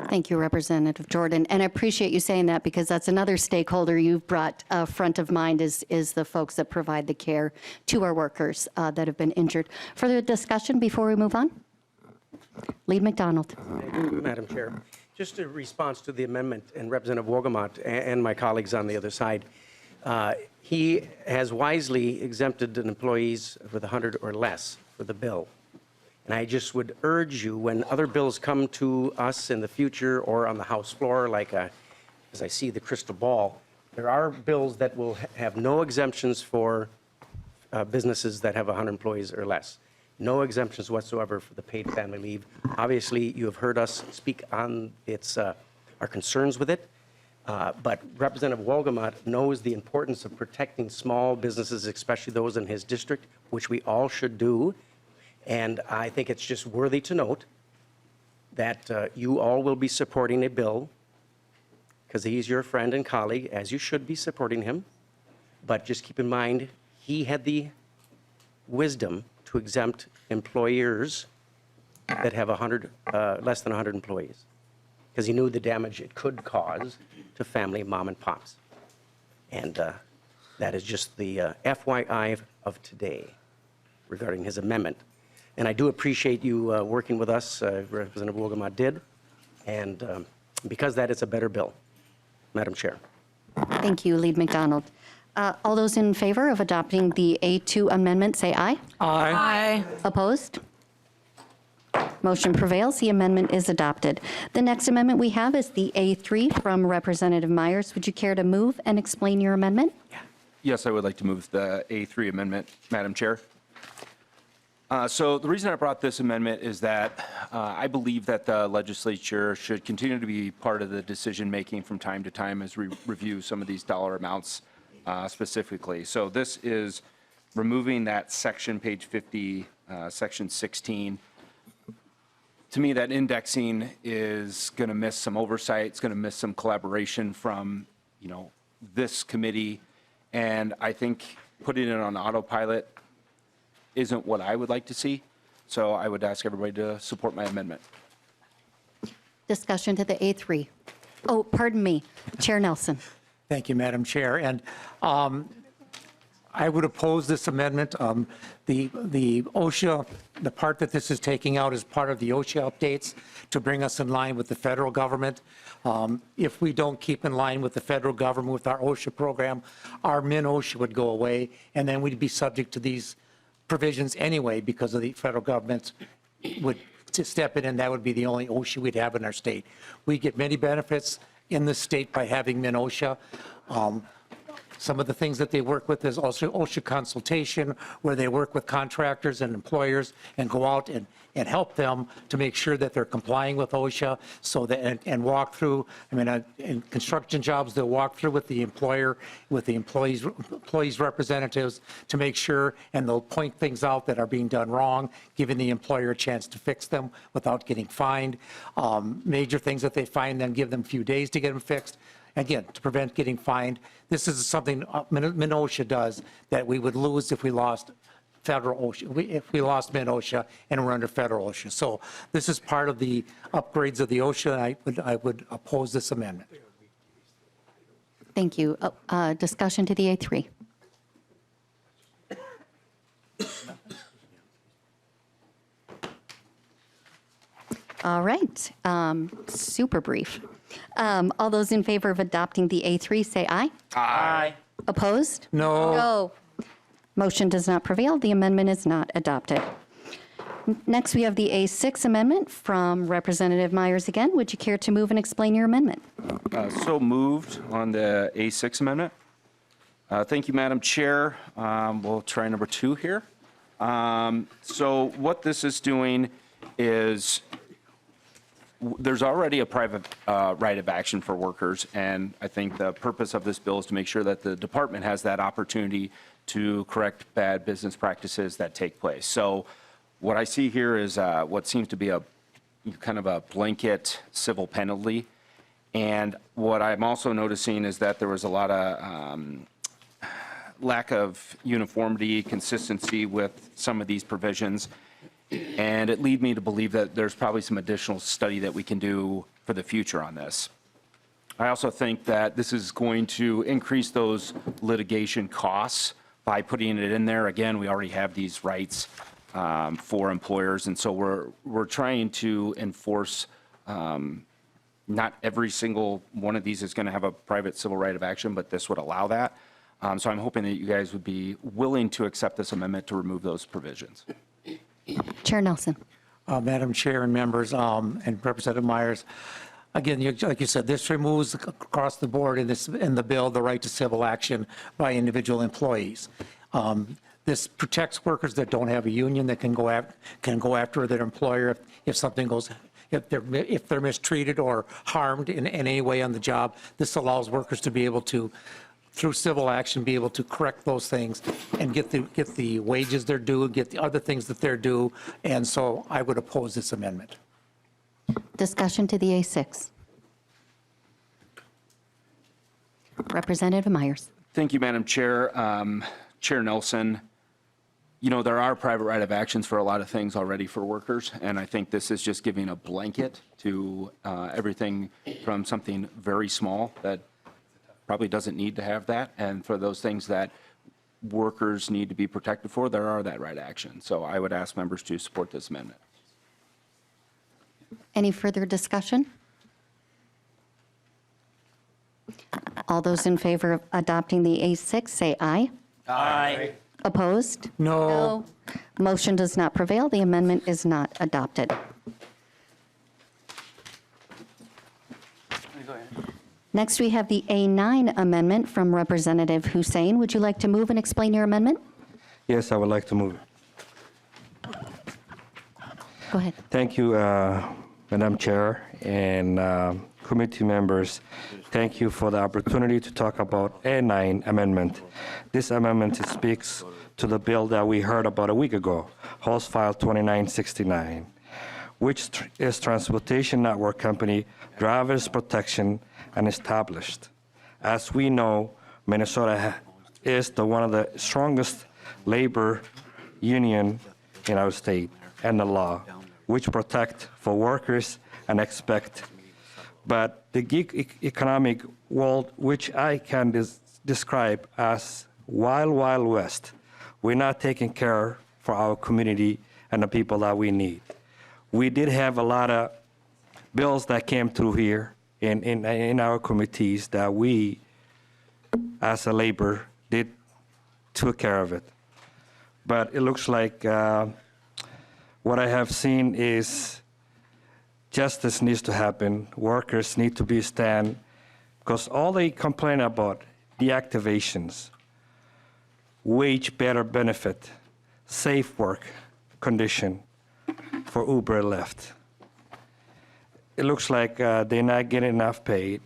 Thank you, Representative Jordan. And I appreciate you saying that because that's another stakeholder you've brought front of mind is the folks that provide the care to our workers that have been injured. Further discussion before we move on? Lead McDonald. Madam Chair, just a response to the amendment and Representative Wolgamott and my colleagues on the other side. He has wisely exempted employees with 100 or less for the bill. And I just would urge you, when other bills come to us in the future or on the House floor, like as I see the crystal ball, there are bills that will have no exemptions for businesses that have 100 employees or less. No exemptions whatsoever for the paid family leave. Obviously, you have heard us speak on our concerns with it. But Representative Wolgamott knows the importance of protecting small businesses, especially those in his district, which we all should do. And I think it's just worthy to note that you all will be supporting a bill because he's your friend and colleague, as you should be supporting him. But just keep in mind, he had the wisdom to exempt employers that have less than 100 employees because he knew the damage it could cause to family mom and pops. And that is just the FYI of today regarding his amendment. And I do appreciate you working with us, Representative Wolgamott did, and because that, it's a better bill. Madam Chair. Thank you, Lead McDonald. All those in favor of adopting the A2 amendment, say aye. Aye. Opposed? Motion prevails. The amendment is adopted. The next amendment we have is the A3 from Representative Myers. Would you care to move and explain your amendment? Yes, I would like to move the A3 amendment, Madam Chair. So the reason I brought this amendment is that I believe that the legislature should continue to be part of the decision-making from time to time as we review some of these dollar amounts specifically. So this is removing that section, page 50, section 16. To me, that indexing is going to miss some oversight. It's going to miss some collaboration from, this committee. And I think putting it on autopilot isn't what I would like to see. So I would ask everybody to support my amendment. Discussion to the A3. Oh, pardon me, Chair Nelson. Thank you, Madam Chair. And I would oppose this amendment. The OSHA, the part that this is taking out is part of the OSHA updates to bring us in line with the federal government. If we don't keep in line with the federal government with our OSHA program, our min-OSHA would go away, and then we'd be subject to these provisions anyway because of the federal government would step in, and that would be the only OSHA we'd have in our state. We get many benefits in the state by having min-OSHA. Some of the things that they work with is also OSHA consultation, where they work with contractors and employers and go out and help them to make sure that they're complying with OSHA, so that and walk through. I mean, in construction jobs, they'll walk through with the employer, with the employees representatives to make sure, and they'll point things out that are being done wrong, giving the employer a chance to fix them without getting fined. Major things that they find, then give them a few days to get them fixed. Again, to prevent getting fined. This is something min-OSHA does that we would lose if we lost federal OSHA, if we lost min-OSHA and we're under federal OSHA. So this is part of the upgrades of the OSHA, and I would oppose this amendment. Thank you. Discussion to the A3. All right, super brief. All those in favor of adopting the A3, say aye. Aye. Opposed? No. No. Motion does not prevail. The amendment is not adopted. Next, we have the A6 amendment from Representative Myers again. Would you care to move and explain your amendment? So moved on the A6 amendment. Thank you, Madam Chair. We'll try number 2 here. So what this is doing is there's already a private right of action for workers, and I think the purpose of this bill is to make sure that the department has that opportunity to correct bad business practices that take place. So what I see here is what seems to be a kind of a blanket civil penalty. And what I'm also noticing is that there was a lot of lack of uniformity, consistency with some of these provisions. And it leads me to believe that there's probably some additional study that we can do for the future on this. I also think that this is going to increase those litigation costs by putting it in there. Again, we already have these rights for employers, and so we're trying to enforce. Not every single one of these is going to have a private civil right of action, but this would allow that. So I'm hoping that you guys would be willing to accept this amendment to remove those provisions. Chair Nelson. Madam Chair and members, and Representative Myers, again, like you said, this removes across the board in the bill the right to civil action by individual employees. This protects workers that don't have a union that can go after their employer if something goes. If they're mistreated or harmed in any way on the job. This allows workers to be able to, through civil action, be able to correct those things and get the wages they're due, get the other things that they're due. And so I would oppose this amendment. Discussion to the A6. Representative Myers. Thank you, Madam Chair. Chair Nelson, you know, there are private right of actions for a lot of things already for workers, and I think this is just giving a blanket to everything from something very small that probably doesn't need to have that, and for those things that workers need to be protected for, there are that right action. So I would ask members to support this amendment. Any further discussion? All those in favor of adopting the A6, say aye. Aye. Opposed? No. Motion does not prevail. The amendment is not adopted. Next, we have the A9 amendment from Representative Hussein. Would you like to move and explain your amendment? Yes, I would like to move. Go ahead. Thank you, Madam Chair and committee members. Thank you for the opportunity to talk about A9 amendment. This amendment speaks to the bill that we heard about a week ago, House File 2969, which is Transportation Network Company Drivers Protection and Established. As we know, Minnesota is one of the strongest labor union in our state and the law, which protect for workers and expect. But the gig economic world, which I can describe as wild, wild west, we're not taking care for our community and the people that we need. We did have a lot of bills that came through here in our committees that we, as a labor, took care of it. But it looks like what I have seen is justice needs to happen. Workers need to be stand, because all they complain about, deactivations, wage better benefit, safe work condition for Uber and Lyft. It looks like they're not getting enough paid.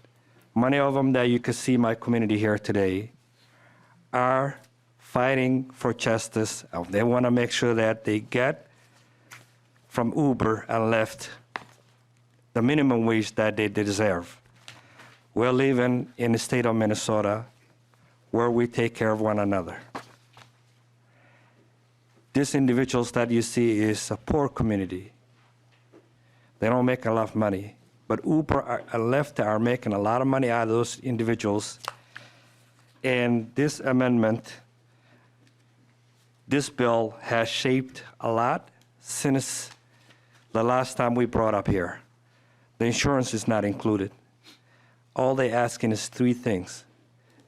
Many of them that you can see in my community here today are fighting for justice. They want to make sure that they get from Uber and Lyft the minimum wage that they deserve. We're living in the state of Minnesota where we take care of one another. These individuals that you see is a poor community. They don't make a lot of money, but Uber and Lyft are making a lot of money out of those individuals. And this amendment, this bill has shaped a lot since the last time we brought up here. The insurance is not included. All they're asking is three things.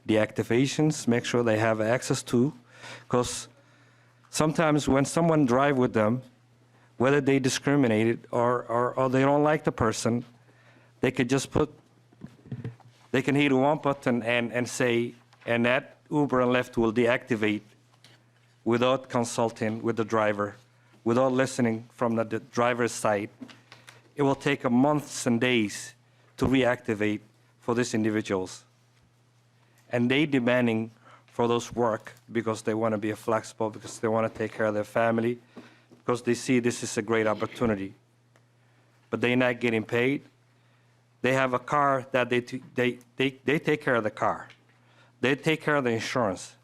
Deactivations, make sure they have access to, because sometimes when someone drive with them, whether they discriminated or they don't like the person, they could just they can hit one button and say, and that Uber and Lyft will deactivate without consulting with the driver, without listening from the driver's side, it will take months and days to reactivate for these individuals. And they demanding for those work because they want to be flexible, because they want to take care of their family, because they see this is a great opportunity. But they're not getting paid. They have a car that they take care of the car. They take care of the insurance.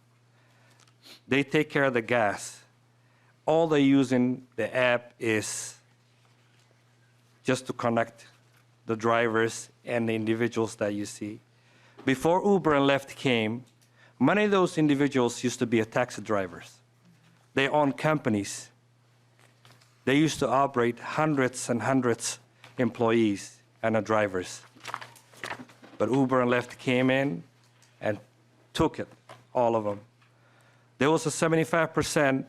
They take care of the gas. All they're using the app is just to connect the drivers and the individuals that you see. Before Uber and Lyft came, many of those individuals used to be taxi drivers. They own companies. They used to operate hundreds and hundreds employees and drivers. But Uber and Lyft came in and took it, all of them. There was a 75%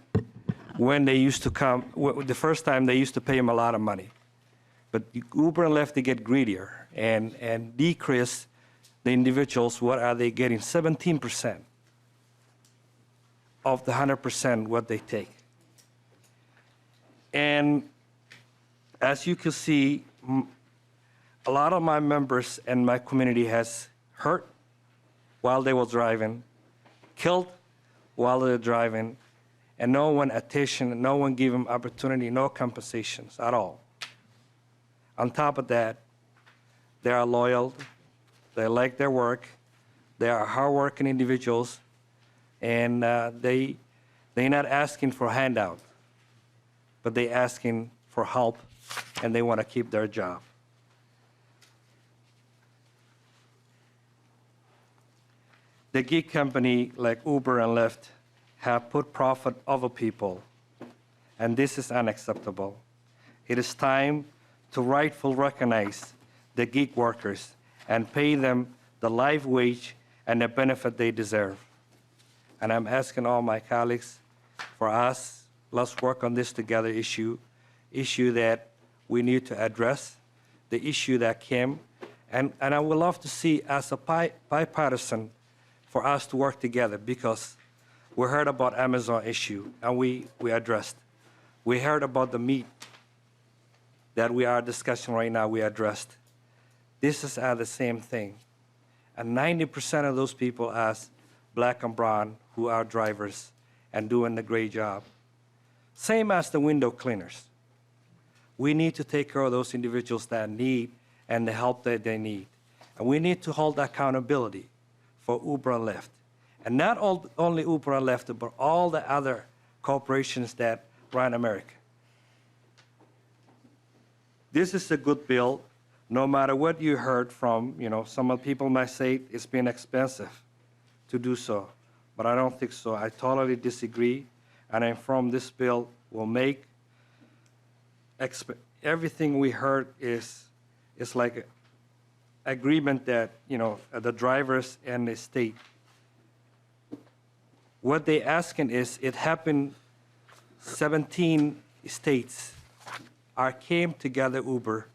when they used to come, the first time they used to pay them a lot of money. But Uber and Lyft, they get greedier and decrease the individuals. What are they getting? 17% of the 100% what they take. And as you can see, a lot of my members and my community has hurt while they were driving, killed while they're driving, and no one attention, no one give them opportunity, no compensations at all. On top of that, they are loyal, they like their work, they are hardworking individuals, and they're not asking for a handout, but they're asking for help, and they want to keep their job. The gig company like Uber and Lyft have put profit over people, and this is unacceptable. It is time to rightfully recognize the gig workers and pay them the life wage and the benefit they deserve. And I'm asking all my colleagues, for us, let's work on this together issue that we need to address, the issue that came, and I would love to see as a bipartisan for us to work together, because we heard about Amazon issue and we addressed. We heard about the meat that we are discussing right now, we addressed. This is the same thing. And 90% of those people are black and brown who are drivers and doing a great job. Same as the window cleaners. We need to take care of those individuals that need and the help that they need. And we need to hold accountability for Uber and Lyft. And not only Uber and Lyft, but all the other corporations that run America. This is a good bill, no matter what you heard from, some people might say it's been expensive to do so, but I don't think so. I totally disagree, and I'm from this bill will make everything we heard is like an agreement that, the drivers and the state. What they asking is, it happened 17 states came together, Uber,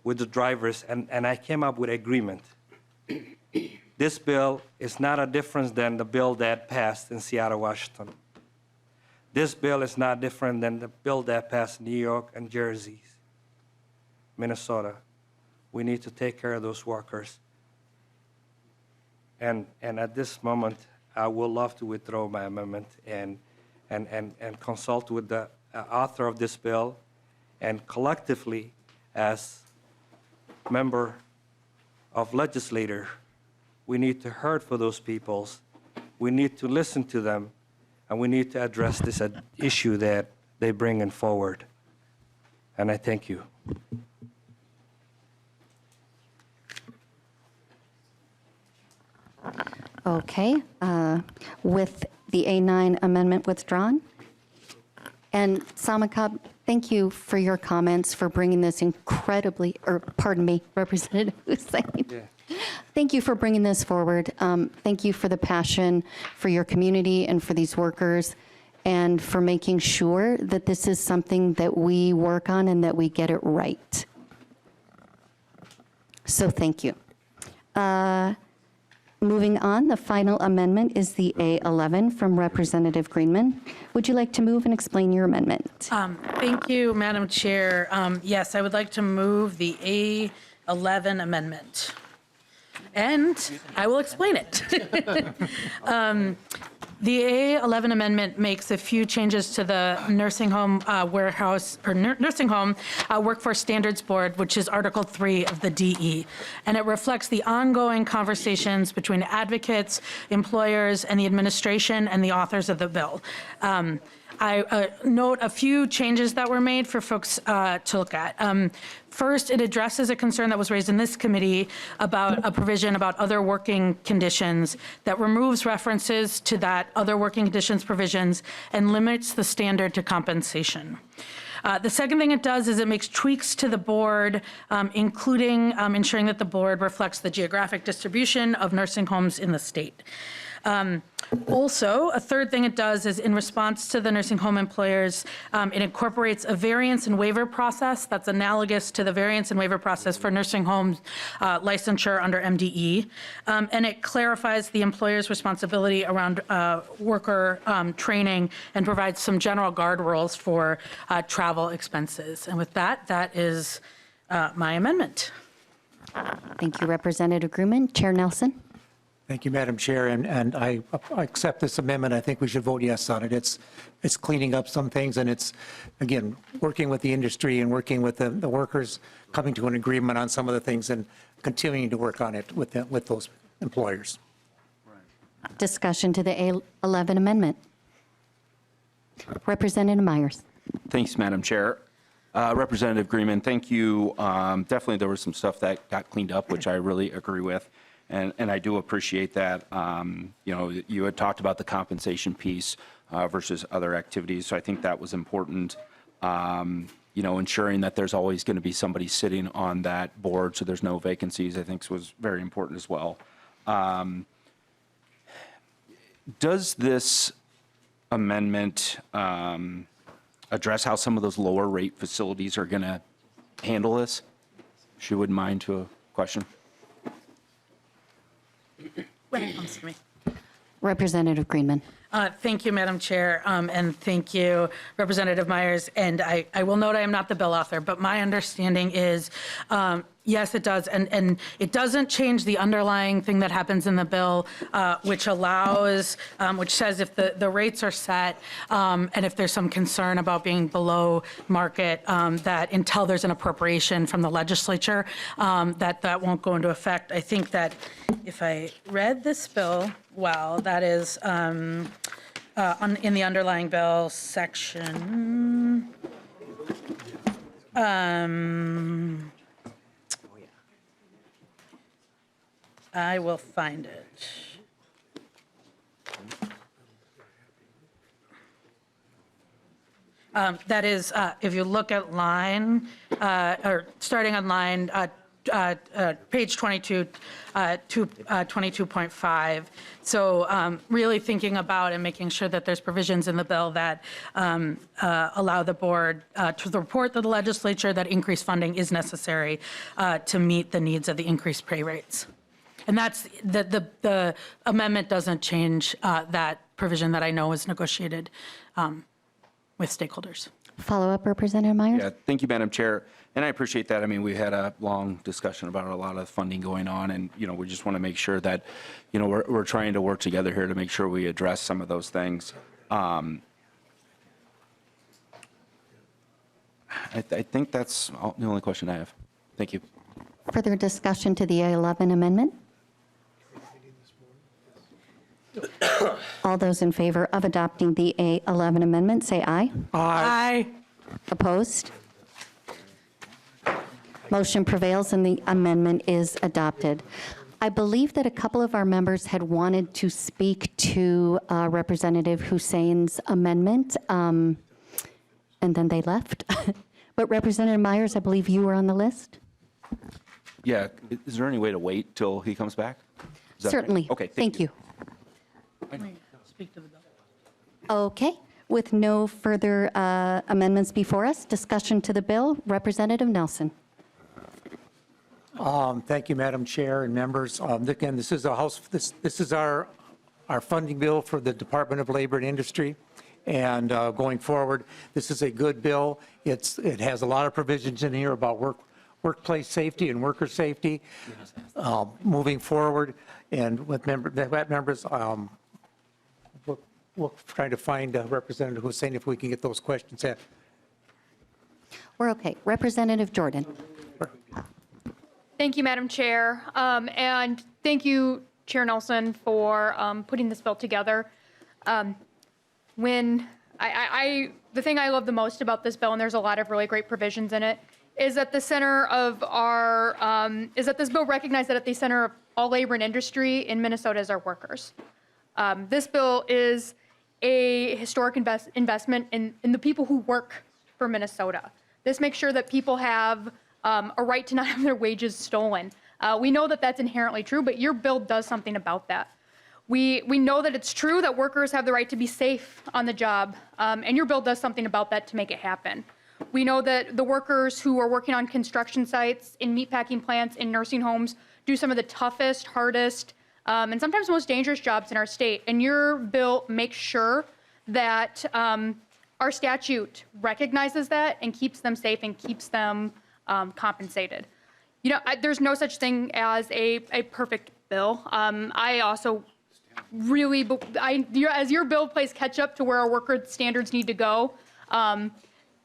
with the drivers, and I came up with agreement. This bill is not a different than the bill that passed in Seattle, Washington. This bill is not different than the bill that passed in New York and Jersey, Minnesota. We need to take care of those workers. And at this moment, I would love to withdraw my amendment and consult with the author of this bill, and collectively, as member of legislature, we need to hear for those peoples. We need to listen to them, and we need to address this issue that they bring in forward. And I thank you. Okay, with the A9 amendment withdrawn. And Samakab, thank you for your comments, for bringing this incredibly, Representative Hussain. Thank you for bringing this forward. Thank you for the passion for your community and for these workers, and for making sure that this is something that we work on and that we get it right. So thank you. Moving on, the final amendment is the A11 from Representative Greenman. Would you like to move and explain your amendment? Thank you, Madam Chair. Yes, I would like to move the A11 amendment. And I will explain it. The A11 amendment makes a few changes to the nursing home nursing home workforce standards board, which is Article 3 of the DE. And it reflects the ongoing conversations between advocates, employers, and the administration and the authors of the bill. I note a few changes that were made for folks to look at. First, it addresses a concern that was raised in this committee about a provision about other working conditions that removes references to that other working conditions provisions and limits the standard to compensation. The second thing it does is it makes tweaks to the board, including ensuring that the board reflects the geographic distribution of nursing homes in the state. Also, a third thing it does is in response to the nursing home employers, it incorporates a variance and waiver process that's analogous to the variance and waiver process for nursing homes licensure under MDE. And it clarifies the employer's responsibility around worker training and provides some general guard rules for travel expenses. And with that, that is my amendment. Thank you, Representative Greenman. Chair Nelson? Thank you, Madam Chair, and I accept this amendment. I think we should vote yes on it. It's cleaning up some things, and it's, again, working with the industry and working with the workers, coming to an agreement on some of the things and continuing to work on it with those employers. Discussion to the A11 amendment. Representative Myers. Thanks, Madam Chair. Representative Greenman, thank you. Definitely there was some stuff that got cleaned up, which I really agree with. And I do appreciate that. You know, you had talked about the compensation piece versus other activities, so I think that was important. You know, ensuring that there's always going to be somebody sitting on that board, so there's no vacancies, I think was very important as well. Does this amendment address how some of those lower rate facilities are going to handle this? If you wouldn't mind to a question. When it comes to me. Representative Greenman. Thank you, Madam Chair, and thank you, Representative Myers. And I will note I am not the bill author, but my understanding is, yes, it does. And it doesn't change the underlying thing that happens in the bill, which allows, which says if the rates are set and if there's some concern about being below market, that until there's an appropriation from the legislature, that won't go into effect. I think that if I read this bill well, that is in the underlying bill section. I will find it. That is, if you look at line, or starting on line page 22, 22.5. So really thinking about and making sure that there's provisions in the bill that allow the board to report to the legislature that increased funding is necessary to meet the needs of the increased pay rates. And that's, the amendment doesn't change that provision that I know is negotiated with stakeholders. Follow up, Representative Myers? Yeah, thank you, Madam Chair. And I appreciate that. I mean, we had a long discussion about a lot of funding going on, and, you know, we just want to make sure that, you know, we're trying to work together here to make sure we address some of those things. I think that's the only question I have. Thank you. Further discussion to the A11 amendment? All those in favor of adopting the A11 amendment, say aye. Aye. Opposed? Motion prevails and the amendment is adopted. I believe that a couple of our members had wanted to speak to Representative Hussein's amendment, and then they left. But Representative Myers, I believe you were on the list? Yeah, is there any way to wait till he comes back? Is that Certainly. okay? Thank you. Speak to the bill. Okay. With no further amendments before us, discussion to the bill. Representative Nelson. Thank you, Madam Chair and members. Again, this is our funding bill for the Department of Labor and Industry. And going forward, this is a good bill. It has a lot of provisions in here about workplace safety and worker safety moving forward. And with members, we'll try to find Representative Hussein if we can get those questions in. We're okay. Representative Jordan. Thank you, Madam Chair. And thank you, Chair Nelson, for putting this bill together. The thing I love the most about this bill, and there's a lot of really great provisions in it, is at the center of is that this bill recognizes that at the center of all labor and industry in Minnesota is our workers. This bill is a historic investment in the people who work for Minnesota. This makes sure that people have a right to not have their wages stolen. We know that that's inherently true, but your bill does something about that. We know that it's true that workers have the right to be safe on the job, and your bill does something about that to make it happen. We know that the workers who are working on construction sites, in meatpacking plants, in nursing homes, do some of the toughest, hardest, and sometimes most dangerous jobs in our state. And your bill makes sure that our statute recognizes that and keeps them safe and keeps them compensated. You know, there's no such thing as a perfect bill. I also really, as your bill plays catch up to where our worker standards need to go,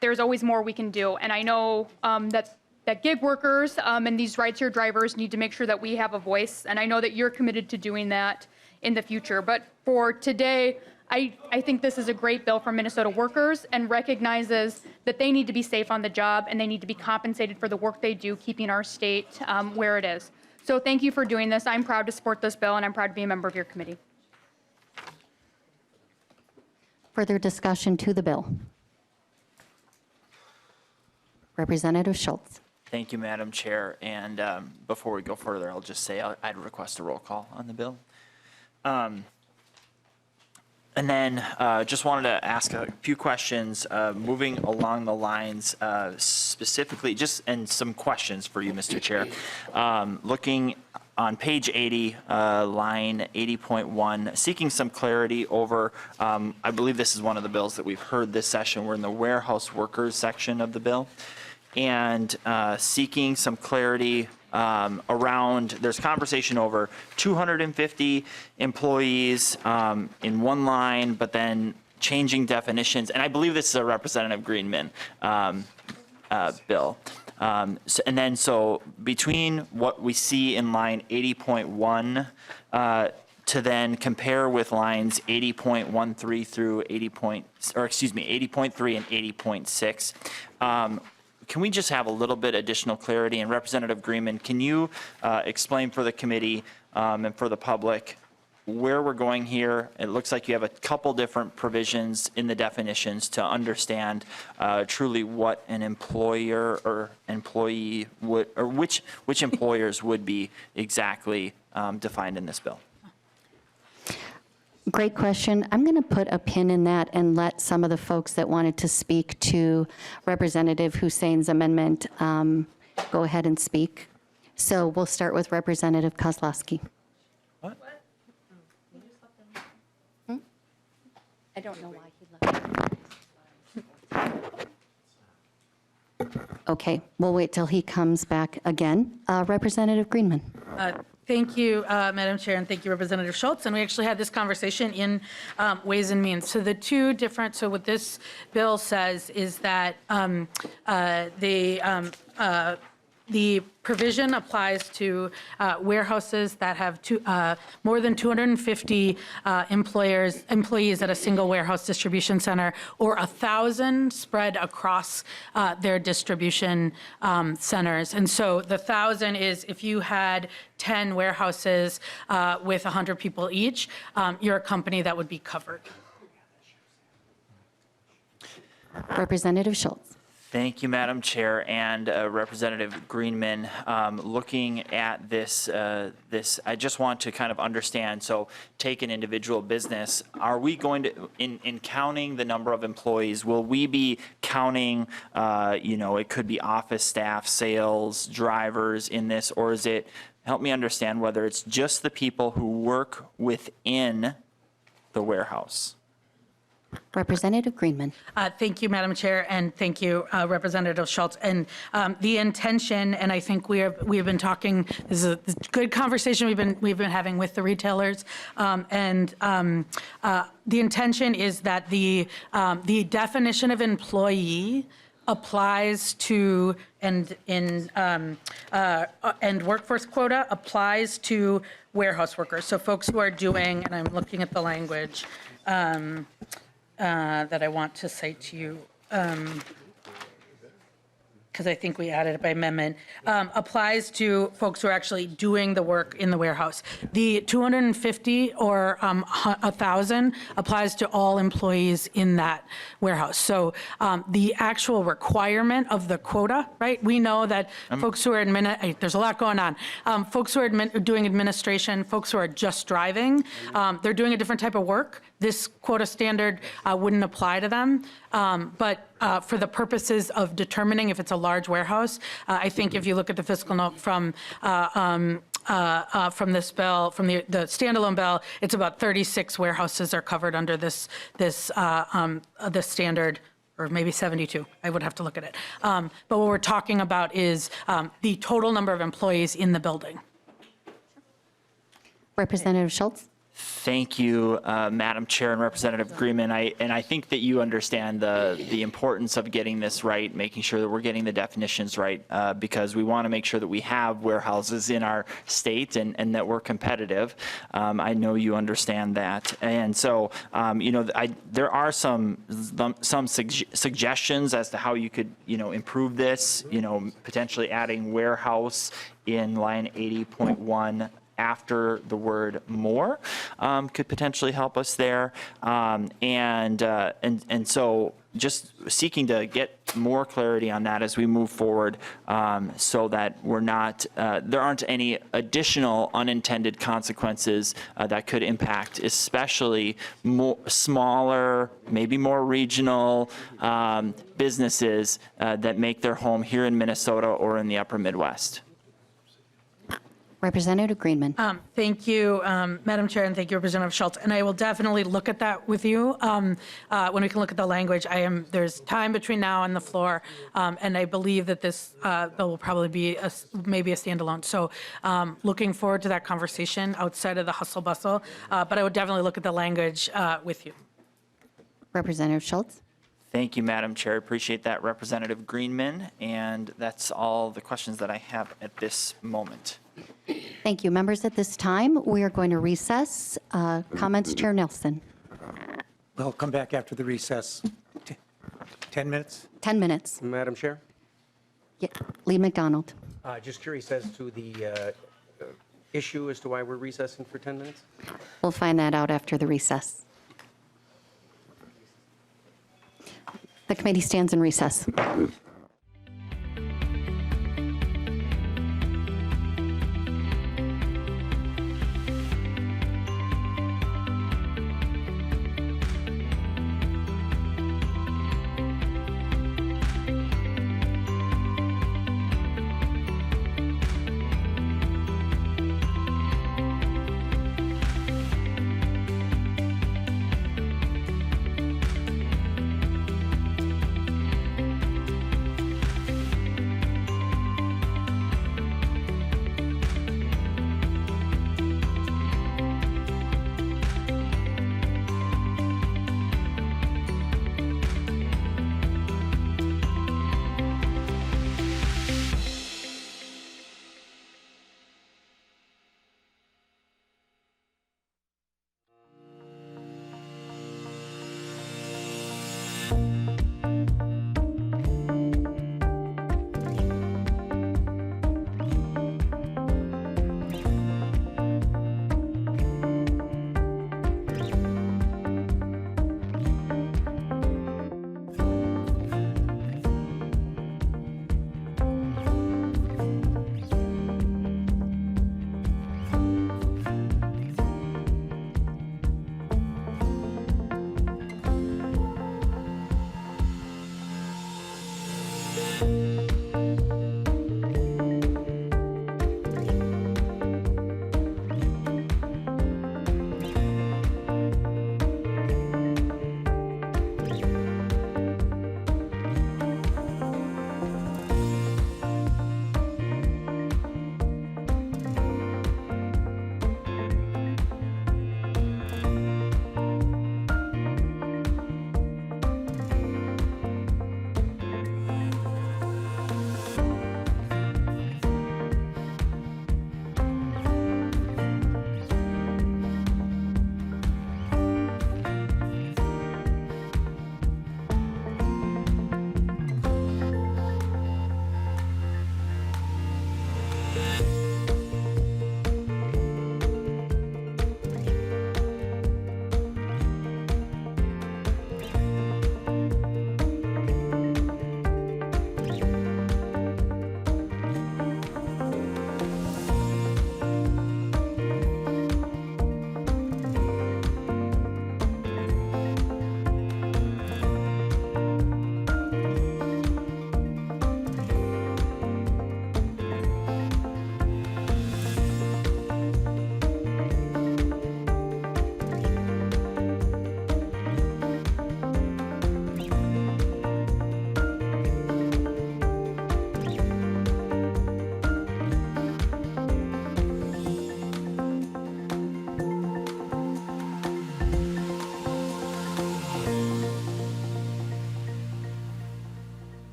there's always more we can do. And I know that gig workers and these rideshare drivers need to make sure that we have a voice. And I know that you're committed to doing that in the future. But for today, I think this is a great bill for Minnesota workers and recognizes that they need to be safe on the job and they need to be compensated for the work they do, keeping our state where it is. So thank you for doing this. I'm proud to support this bill, and I'm proud to be a member of your committee. Further discussion to the bill. Representative Schultz. Thank you, Madam Chair. And before we go further, I'll just say I'd request a roll call on the bill. And then just wanted to ask a few questions moving along the lines specifically, and some questions for you, Mr. Chair. Looking on page 80, line 80.1, seeking some clarity over, I believe this is one of the bills that we've heard this session. We're in the warehouse workers section of the bill. And seeking some clarity around, there's conversation over 250 employees in one line, but then changing definitions. And I believe this is a Representative Greenman bill. So between what we see in line 80.1 to then compare with lines 80.13 through 80.3 and 80.6. Can we just have a little bit additional clarity? And Representative Greenman, can you explain for the committee and for the public where we're going here? It looks like you have a couple different provisions in the definitions to understand truly what an employer or employee would, or which employers would be exactly defined in this bill. Great question. I'm going to put a pin in that and let some of the folks that wanted to speak to Representative Hussein's amendment go ahead and speak. So we'll start with Representative Kozlowski. What? I don't know why he left. Okay, we'll wait till he comes back again. Representative Greenman. Thank you, Madam Chair, and thank you, Representative Schultz. And we actually had this conversation in Ways and Means. So so what this bill says is that the provision applies to warehouses that have more than 250 employees at a single warehouse distribution center, or 1,000 spread across their distribution centers. And so the 1,000 is if you had 10 warehouses with 100 people each, you're a company that would be covered. Representative Schultz. Thank you, Madam Chair, and Representative Greenman. Looking at this, I just want to kind of understand, so take an individual business. Are we going to, in counting the number of employees, will we be counting, it could be office staff, sales, drivers in this, or is it, help me understand whether it's just the people who work within the warehouse? Representative Greenman. Thank you, Madam Chair, and thank you, Representative Schultz. And the intention, and I think we have been talking. This is a good conversation we've been having with the retailers, and the intention is that the definition of employee applies to and workforce quota applies to warehouse workers. So folks who are doing, and I'm looking at the language. That I want to say to you, because I think we added it by amendment, applies to folks who are actually doing the work in the warehouse. The 250 or 1,000 applies to all employees in that warehouse. So the actual requirement of the quota, right? We know that folks who are there's a lot going on. Folks who are doing administration, folks who are just driving, they're doing a different type of work. This quota standard wouldn't apply to them, but for the purposes of determining if it's a large warehouse, I think if you look at the fiscal note from this bill, from the standalone bill, it's about 36 warehouses are covered under this standard, or maybe 72. I would have to look at it. But what we're talking about is the total number of employees in the building. Representative Schultz. Thank you, Madam Chair and Representative Greenman. I think that you understand the importance of getting this right, making sure that we're getting the definitions right, because we want to make sure that we have warehouses in our state and that we're competitive. I know you understand that. And so, there are some suggestions as to how you could, improve this, potentially adding warehouse in line 80.1 after the word more could potentially help us there. And so just seeking to get more clarity on that as we move forward, so that we're not, there aren't any additional unintended consequences that could impact, especially smaller, maybe more regional businesses that make their home here in Minnesota or in the upper Midwest. Representative Greenman. Thank you, Madam Chair, and thank you, Representative Schultz. And I will definitely look at that with you when we can look at the language. There's time between now and the floor, and I believe that this bill will probably be maybe a standalone. So looking forward to that conversation outside of the hustle bustle, but I would definitely look at the language with you. Representative Schultz. Thank you, Madam Chair. Appreciate that, Representative Greenman. And that's all the questions that I have at this moment. Thank you. Members, at this time, we are going to recess. Comments, Chair Nelson. We'll come back after the recess. 10 minutes? 10 minutes. Madam Chair? Yeah. Lee McDonald. Just curious as to the issue as to why we're recessing for 10 minutes? We'll find that out after the recess. The committee stands in recess.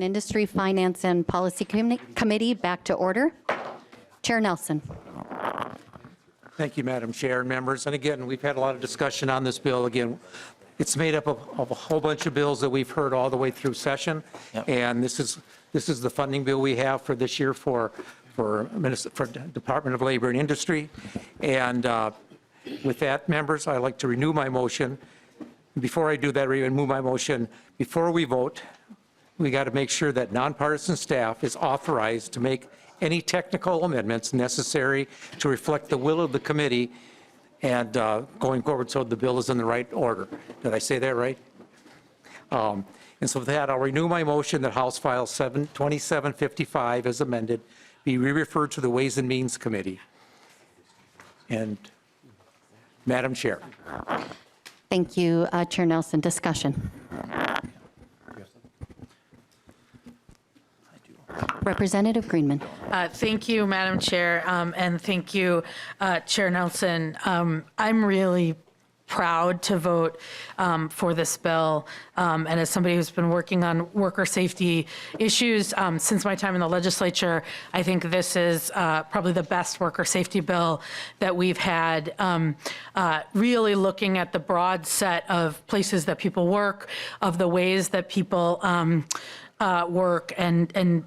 Industry, Finance, and Policy Committee back to order. Chair Nelson. Thank you, Madam Chair and members. And again, we've had a lot of discussion on this bill. Again, it's made up of a whole bunch of bills that we've heard all the way through session. Yep. And this is the funding bill we have for this year for Department of Labor and Industry. And with that, members, I'd like to renew my motion. Before I do that, remove my motion, before we vote, we got to make sure that nonpartisan staff is authorized to make any technical amendments necessary to reflect the will of the committee and going forward so the bill is in the right order. Did I say that right? And so with that, I'll renew my motion that House File 2755 as amended be re-referred to the Ways and Means Committee. And Madam Chair. Thank you, Chair Nelson. Discussion. Representative Greenman. Thank you, Madam Chair, and thank you, Chair Nelson. I'm really proud to vote for this bill. And as somebody who's been working on worker safety issues since my time in the legislature, I think this is probably the best worker safety bill that we've had, really looking at the broad set of places that people work, of the ways that people work, and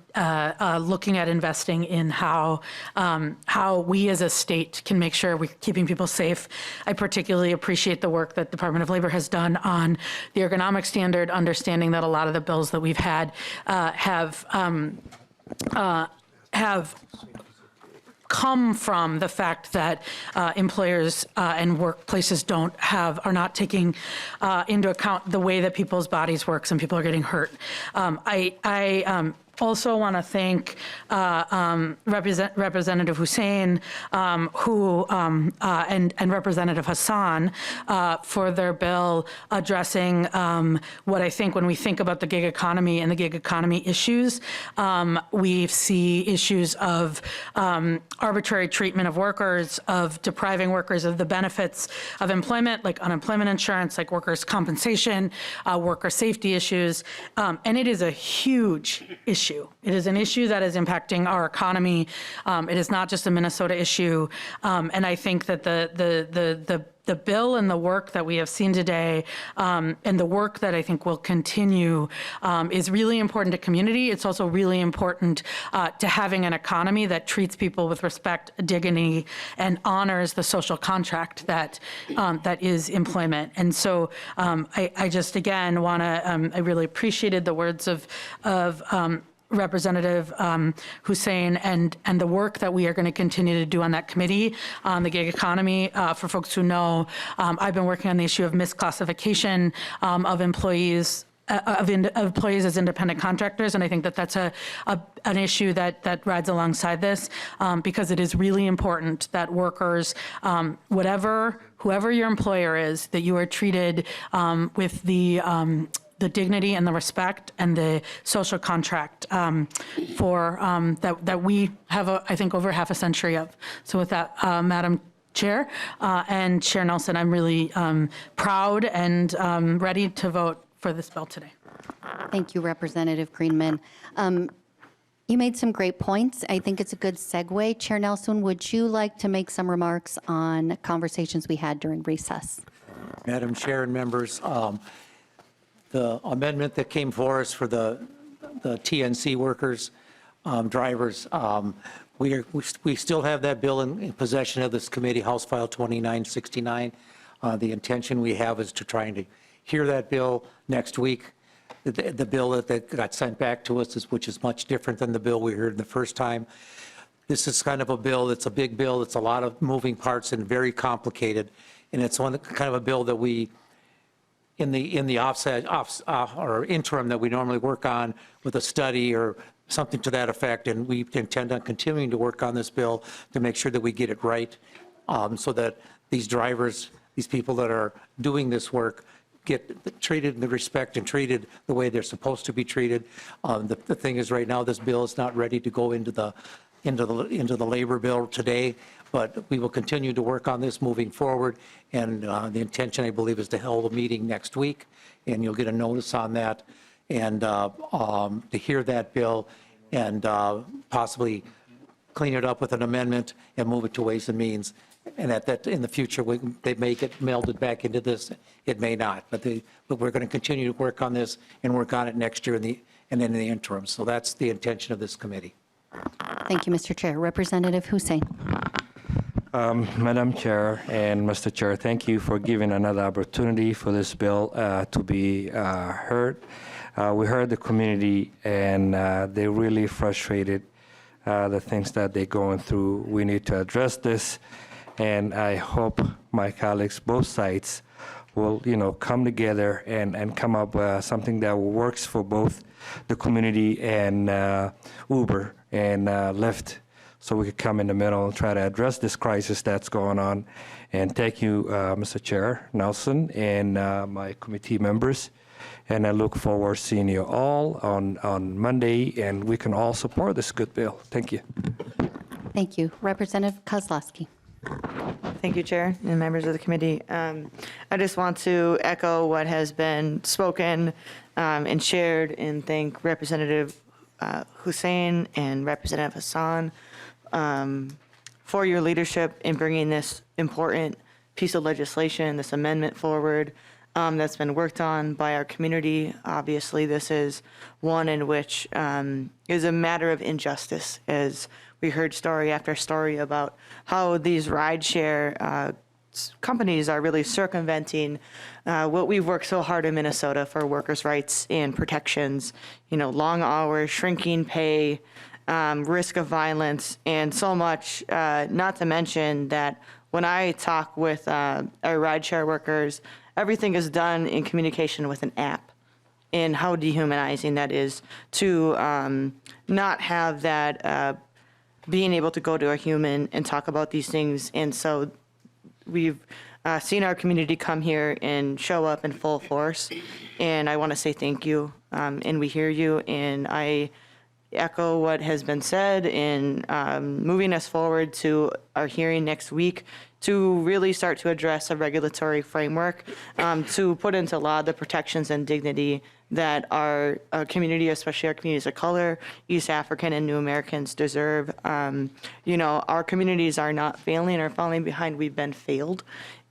looking at investing in how we as a state can make sure we're keeping people safe. I particularly appreciate the work that Department of Labor has done on the ergonomic standard, understanding that a lot of the bills that we've had have come from the fact that employers and workplaces are not taking into account the way that people's bodies work. Some people are getting hurt. I also want to thank Representative Hussein and Representative Hassan for their bill addressing what I think when we think about the gig economy and the gig economy issues, we see issues of arbitrary treatment of workers, of depriving workers of the benefits of employment, like unemployment insurance, like workers' compensation, worker safety issues, and it is a huge issue. It is an issue that is impacting our economy. It is not just a Minnesota issue. And I think that the bill and the work that we have seen today and the work that I think will continue is really important to community. It's also really important to having an economy that treats people with respect, dignity, and honors the social contract that is employment. And so I just, again, want to, I really appreciated the words of Representative Hussein and the work that we are going to continue to do on that committee on the gig economy. For folks who know, I've been working on the issue of misclassification of employees as independent contractors, and I think that that's an issue that rides alongside this because it is really important that workers, whoever your employer is, that you are treated with the dignity and the respect and the social contract that we have, I think, over half a century of. So with that, Madam Chair and Chair Nelson, I'm really proud and ready to vote for this bill today. Thank you, Representative Greenman. You made some great points. I think it's a good segue. Chair Nelson, would you like to make some remarks on conversations we had during recess? Madam Chair and members, the amendment that came for us for the TNC workers, drivers, we still have that bill in possession of this committee, House File 2969. The intention we have is to try and hear that bill next week. The bill that got sent back to us, which is much different than the bill we heard the first time. This is kind of a bill that's a big bill. It's a lot of moving parts and very complicated. And it's kind of a bill that we, in the offset or interim that we normally work on with a study or something to that effect, and we intend on continuing to work on this bill to make sure that we get it right, so that these drivers, these people that are doing this work, get treated in the respect and treated the way they're supposed to be treated. The thing is, right now, this bill is not ready to go into the labor bill today, but we will continue to work on this moving forward. And the intention, I believe, is to hold a meeting next week, and you'll get a notice on that. and to hear that bill and possibly clean it up with an amendment and move it to Ways and Means. And that in the future, they may get melded back into this. It may not, but we're going to continue to work on this and work on it next year and then in the interim. So that's the intention of this committee. Thank you, Mr. Chair. Representative Hussein. Madam Chair and Mr. Chair, thank you for giving another opportunity for this bill to be heard. We heard the community, and they're really frustrated, the things that they're going through. We need to address this, and I hope my colleagues, both sides, will, come together and come up with something that works for both the community and Uber and Lyft, so we could come in the middle and try to address this crisis that's going on. And thank you, Mr. Chair Nelson, and my committee members. And I look forward to seeing you all on Monday, and we can all support this good bill. Thank you. Thank you. Representative Kozlowski. Thank you, Chair and members of the committee. I just want to echo what has been spoken and shared, and thank Representative Hussein and Representative Hassan for your leadership in bringing this important piece of legislation, this amendment forward that's been worked on by our community. Obviously, this is one in which is a matter of injustice, as we heard story after story about how these rideshare companies are really circumventing what we've worked so hard in Minnesota for workers' rights and protections, long hours, shrinking pay, risk of violence, and so much, not to mention that when I talk with our rideshare workers, everything is done in communication with an app, and how dehumanizing that is to not have that being able to go to a human and talk about these things. And so we've seen our community come here and show up in full force, and I want to say thank you, and we hear you, and I echo what has been said in moving us forward to our hearing next week to really start to address a regulatory framework to put into law the protections and dignity that our community, especially our communities of color, East African and New Americans deserve. Our communities are not failing or falling behind. We've been failed.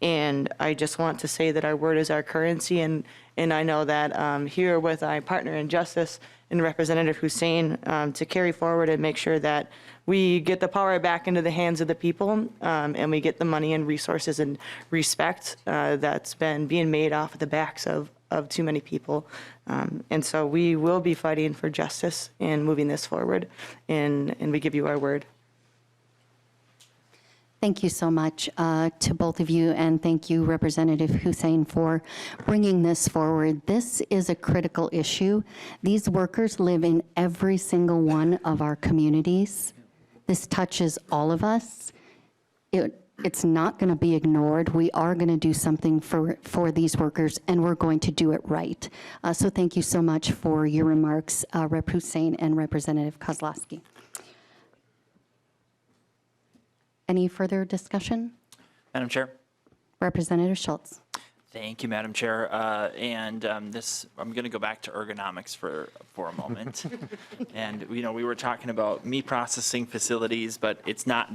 And I just want to say that our word is our currency. And I know that here with my partner in justice and Representative Hussein to carry forward and make sure that we get the power back into the hands of the people, and we get the money and resources and respect that's been being made off of the backs of too many people. And so we will be fighting for justice and moving this forward, and we give you our word. Thank you so much to both of you, and thank you, Representative Hussein, for bringing this forward. This is a critical issue. These workers live in every single one of our communities. This touches all of us. It's not going to be ignored. We are going to do something for these workers, and we're going to do it right. So thank you so much for your remarks, Rep. Hussein and Representative Kozlowski. Any further discussion? Madam Chair. Representative Schultz. Thank you, Madam Chair. I'm going to go back to ergonomics for a moment. And we were talking about meat processing facilities, but it's not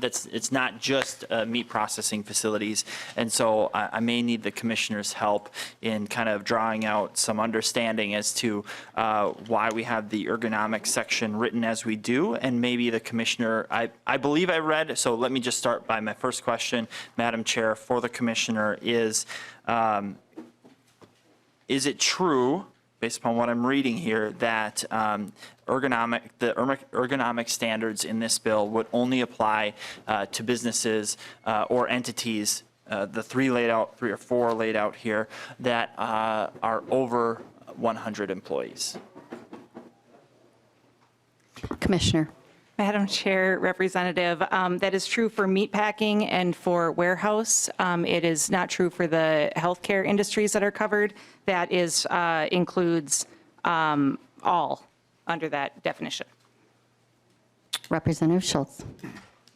just meat processing facilities. And so I may need the commissioner's help in kind of drawing out some understanding as to why we have the ergonomics section written as we do. And maybe the commissioner, I believe I read, so let me just start by my first question, Madam Chair, for the commissioner is it true, based upon what I'm reading here, that the ergonomic standards in this bill would only apply to businesses or entities, the three or four laid out here, that are over 100 employees? Commissioner. Madam Chair, Representative, that is true for meatpacking and for warehouse. It is not true for the healthcare industries that are covered. That includes all under that definition. Representative Schultz.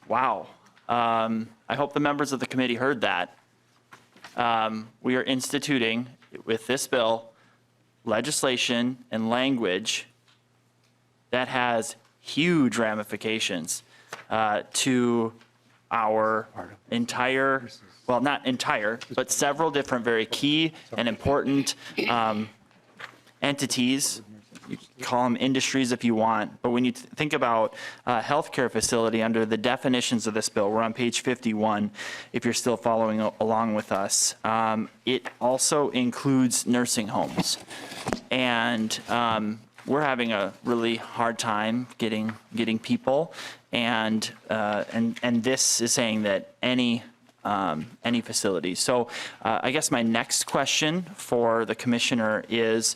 Wow. I hope the members of the committee heard that. We are instituting with this bill legislation and language that has huge ramifications to our entire, well, not entire, but several different very key and important entities. You can call them industries if you want, but when you think about a healthcare facility under the definitions of this bill, we're on page 51, if you're still following along with us, it also includes nursing homes. And we're having a really hard time getting people, and this is saying that any facility. So I guess my next question for the commissioner is,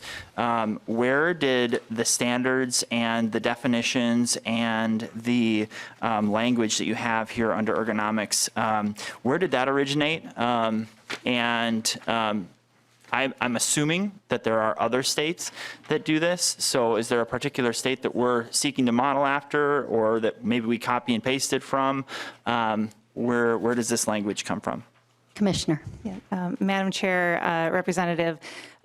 where did the standards and the definitions and the language that you have here under ergonomics, where did that originate? I'm assuming that there are other states that do this. So is there a particular state that we're seeking to model after, or that maybe we copy and pasted from? Where does this language come from? Commissioner. Madam Chair, Representative,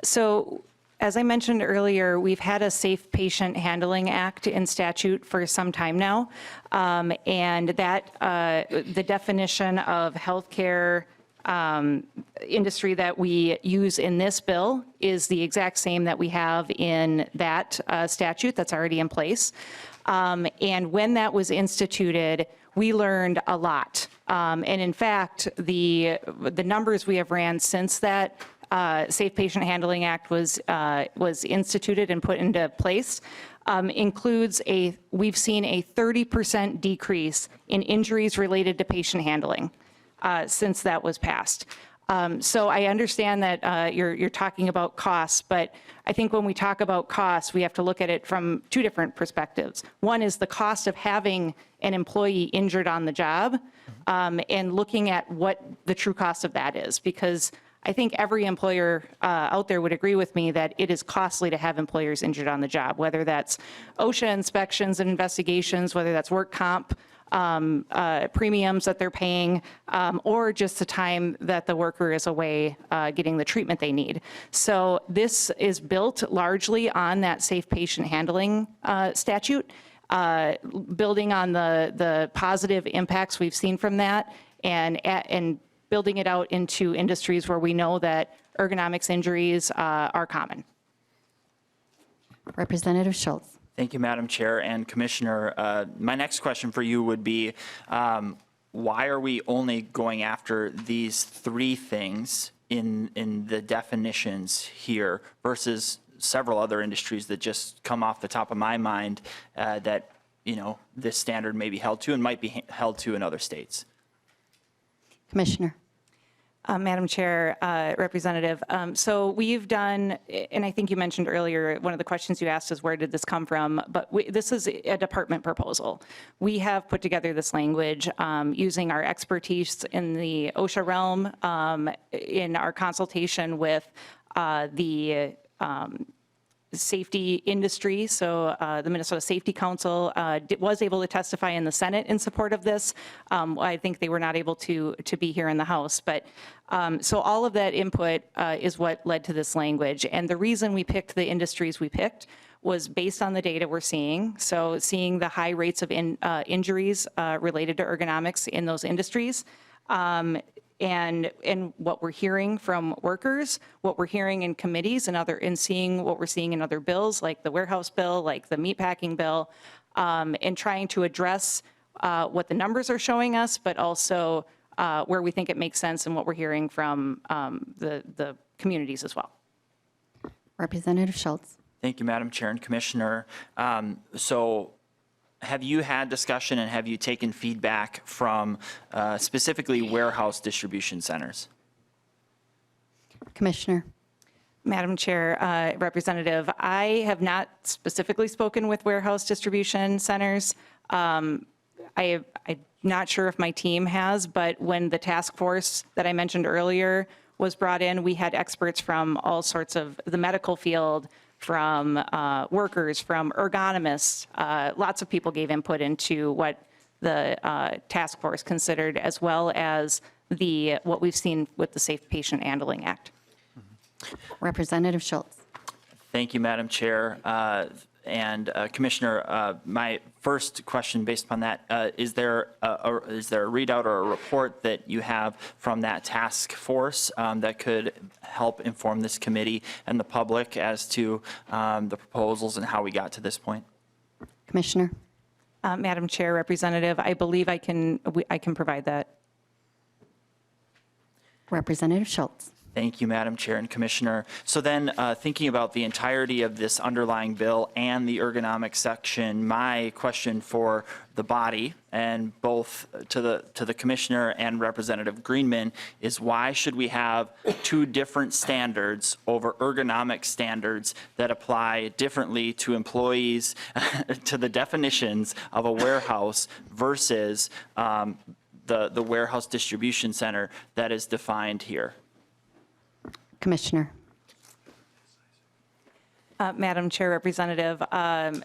so as I mentioned earlier, we've had a Safe Patient Handling Act in statute for some time now, and that the definition of healthcare industry that we use in this bill is the exact same that we have in that statute that's already in place. And when that was instituted, we learned a lot. And in fact, the numbers we have ran since that Safe Patient Handling Act was instituted and put into place includes we've seen a 30% decrease in injuries related to patient handling since that was passed. So I understand that you're talking about costs, but I think when we talk about costs, we have to look at it from two different perspectives. One is the cost of having an employee injured on the job, and looking at what the true cost of that is, because I think every employer out there would agree with me that it is costly to have employers injured on the job, whether that's OSHA inspections and investigations, whether that's work comp premiums that they're paying, or just the time that the worker is away getting the treatment they need. So this is built largely on that Safe Patient Handling statute, building on the positive impacts we've seen from that, and building it out into industries where we know that ergonomics injuries are common. Representative Schultz. Thank you, Madam Chair and Commissioner. My next question for you would be, why are we only going after these three things in the definitions here versus several other industries that just come off the top of my mind that, you know, this standard may be held to and might be held to in other states? Commissioner. Madam Chair, Representative, so we've done, and I think you mentioned earlier, one of the questions you asked is where did this come from, but this is a department proposal. We have put together this language using our expertise in the OSHA realm in our consultation with the safety industry. So the Minnesota Safety Council was able to testify in the Senate in support of this. I think they were not able to be here in the House, but so all of that input is what led to this language. And the reason we picked the industries we picked was based on the data we're seeing. So seeing the high rates of injuries related to ergonomics in those industries. And what we're hearing from workers, what we're hearing in committees and seeing what we're seeing in other bills, like the warehouse bill, like the meatpacking bill, and trying to address what the numbers are showing us, but also where we think it makes sense and what we're hearing from the communities as well. Representative Schultz. Thank you, Madam Chair and Commissioner. So have you had discussion and have you taken feedback from specifically warehouse distribution centers? Commissioner. Madam Chair, Representative, I have not specifically spoken with warehouse distribution centers. I'm not sure if my team has, but when the task force that I mentioned earlier was brought in, we had experts from all sorts of the medical field, from workers, from ergonomists. Lots of people gave input into what the task force considered, as well as what we've seen with the Safe Patient Handling Act. Representative Schultz. Thank you, Madam Chair. And Commissioner, my first question based upon that, is there a readout or a report that you have from that task force that could help inform this committee and the public as to the proposals and how we got to this point? Commissioner? Madam Chair, Representative, I believe I can provide that. Representative Schultz. Thank you, Madam Chair and Commissioner. So then, thinking about the entirety of this underlying bill and the ergonomics section, my question for the body and both to the Commissioner and Representative Greenman is why should we have two different standards over ergonomic standards that apply differently to employees, to the definitions of a warehouse versus the warehouse distribution center that is defined here? Commissioner? Madam Chair, Representative,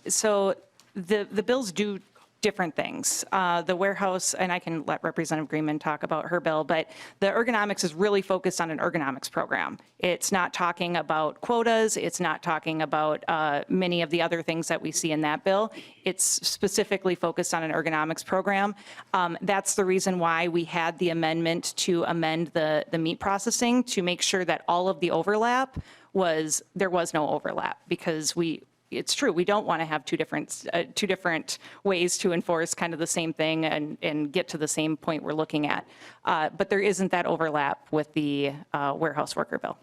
so the bills do different things. The warehouse, and I can let Representative Greenman talk about her bill, but the ergonomics is really focused on an ergonomics program. It's not talking about quotas. It's not talking about many of the other things that we see in that bill. It's specifically focused on an ergonomics program. That's the reason why we had the amendment to amend the meat processing to make sure that all of the overlap there was no overlap, because it's true, we don't want to have two different ways to enforce kind of the same thing and get to the same point we're looking at. But there isn't that overlap with the warehouse worker bill.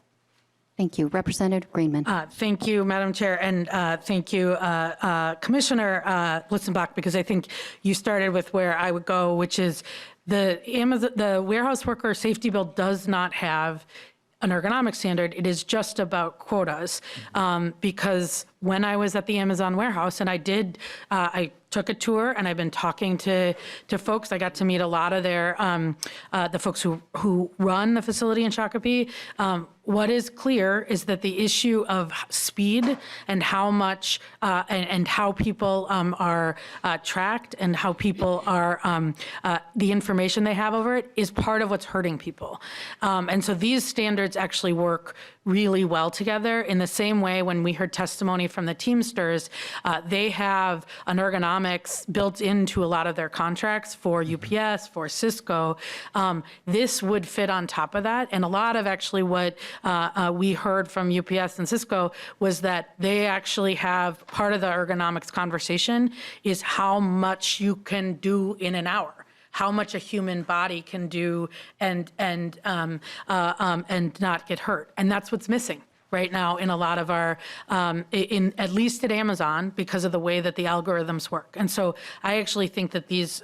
Thank you. Representative Greenman. Thank you, Madam Chair, and thank you, Commissioner Litzenbach, because I think you started with where I would go, which is the warehouse worker safety bill does not have an ergonomic standard. It is just about quotas, because when I was at the Amazon warehouse, and I took a tour, and I've been talking to folks. I got to meet a lot of the folks who run the facility in Shakopee. What is clear is that the issue of speed and how much and how people are tracked and how people are the information they have over it is part of what's hurting people. And so these standards actually work really well together. In the same way, when we heard testimony from the Teamsters, they have an ergonomics built into a lot of their contracts for UPS, for Cisco. This would fit on top of that. And a lot of actually what we heard from UPS and Cisco was that they actually have part of the ergonomics conversation is how much you can do in an hour, how much a human body can do and not get hurt. And that's what's missing right now in a lot of our, at least at Amazon, because of the way that the algorithms work. And so I actually think that these,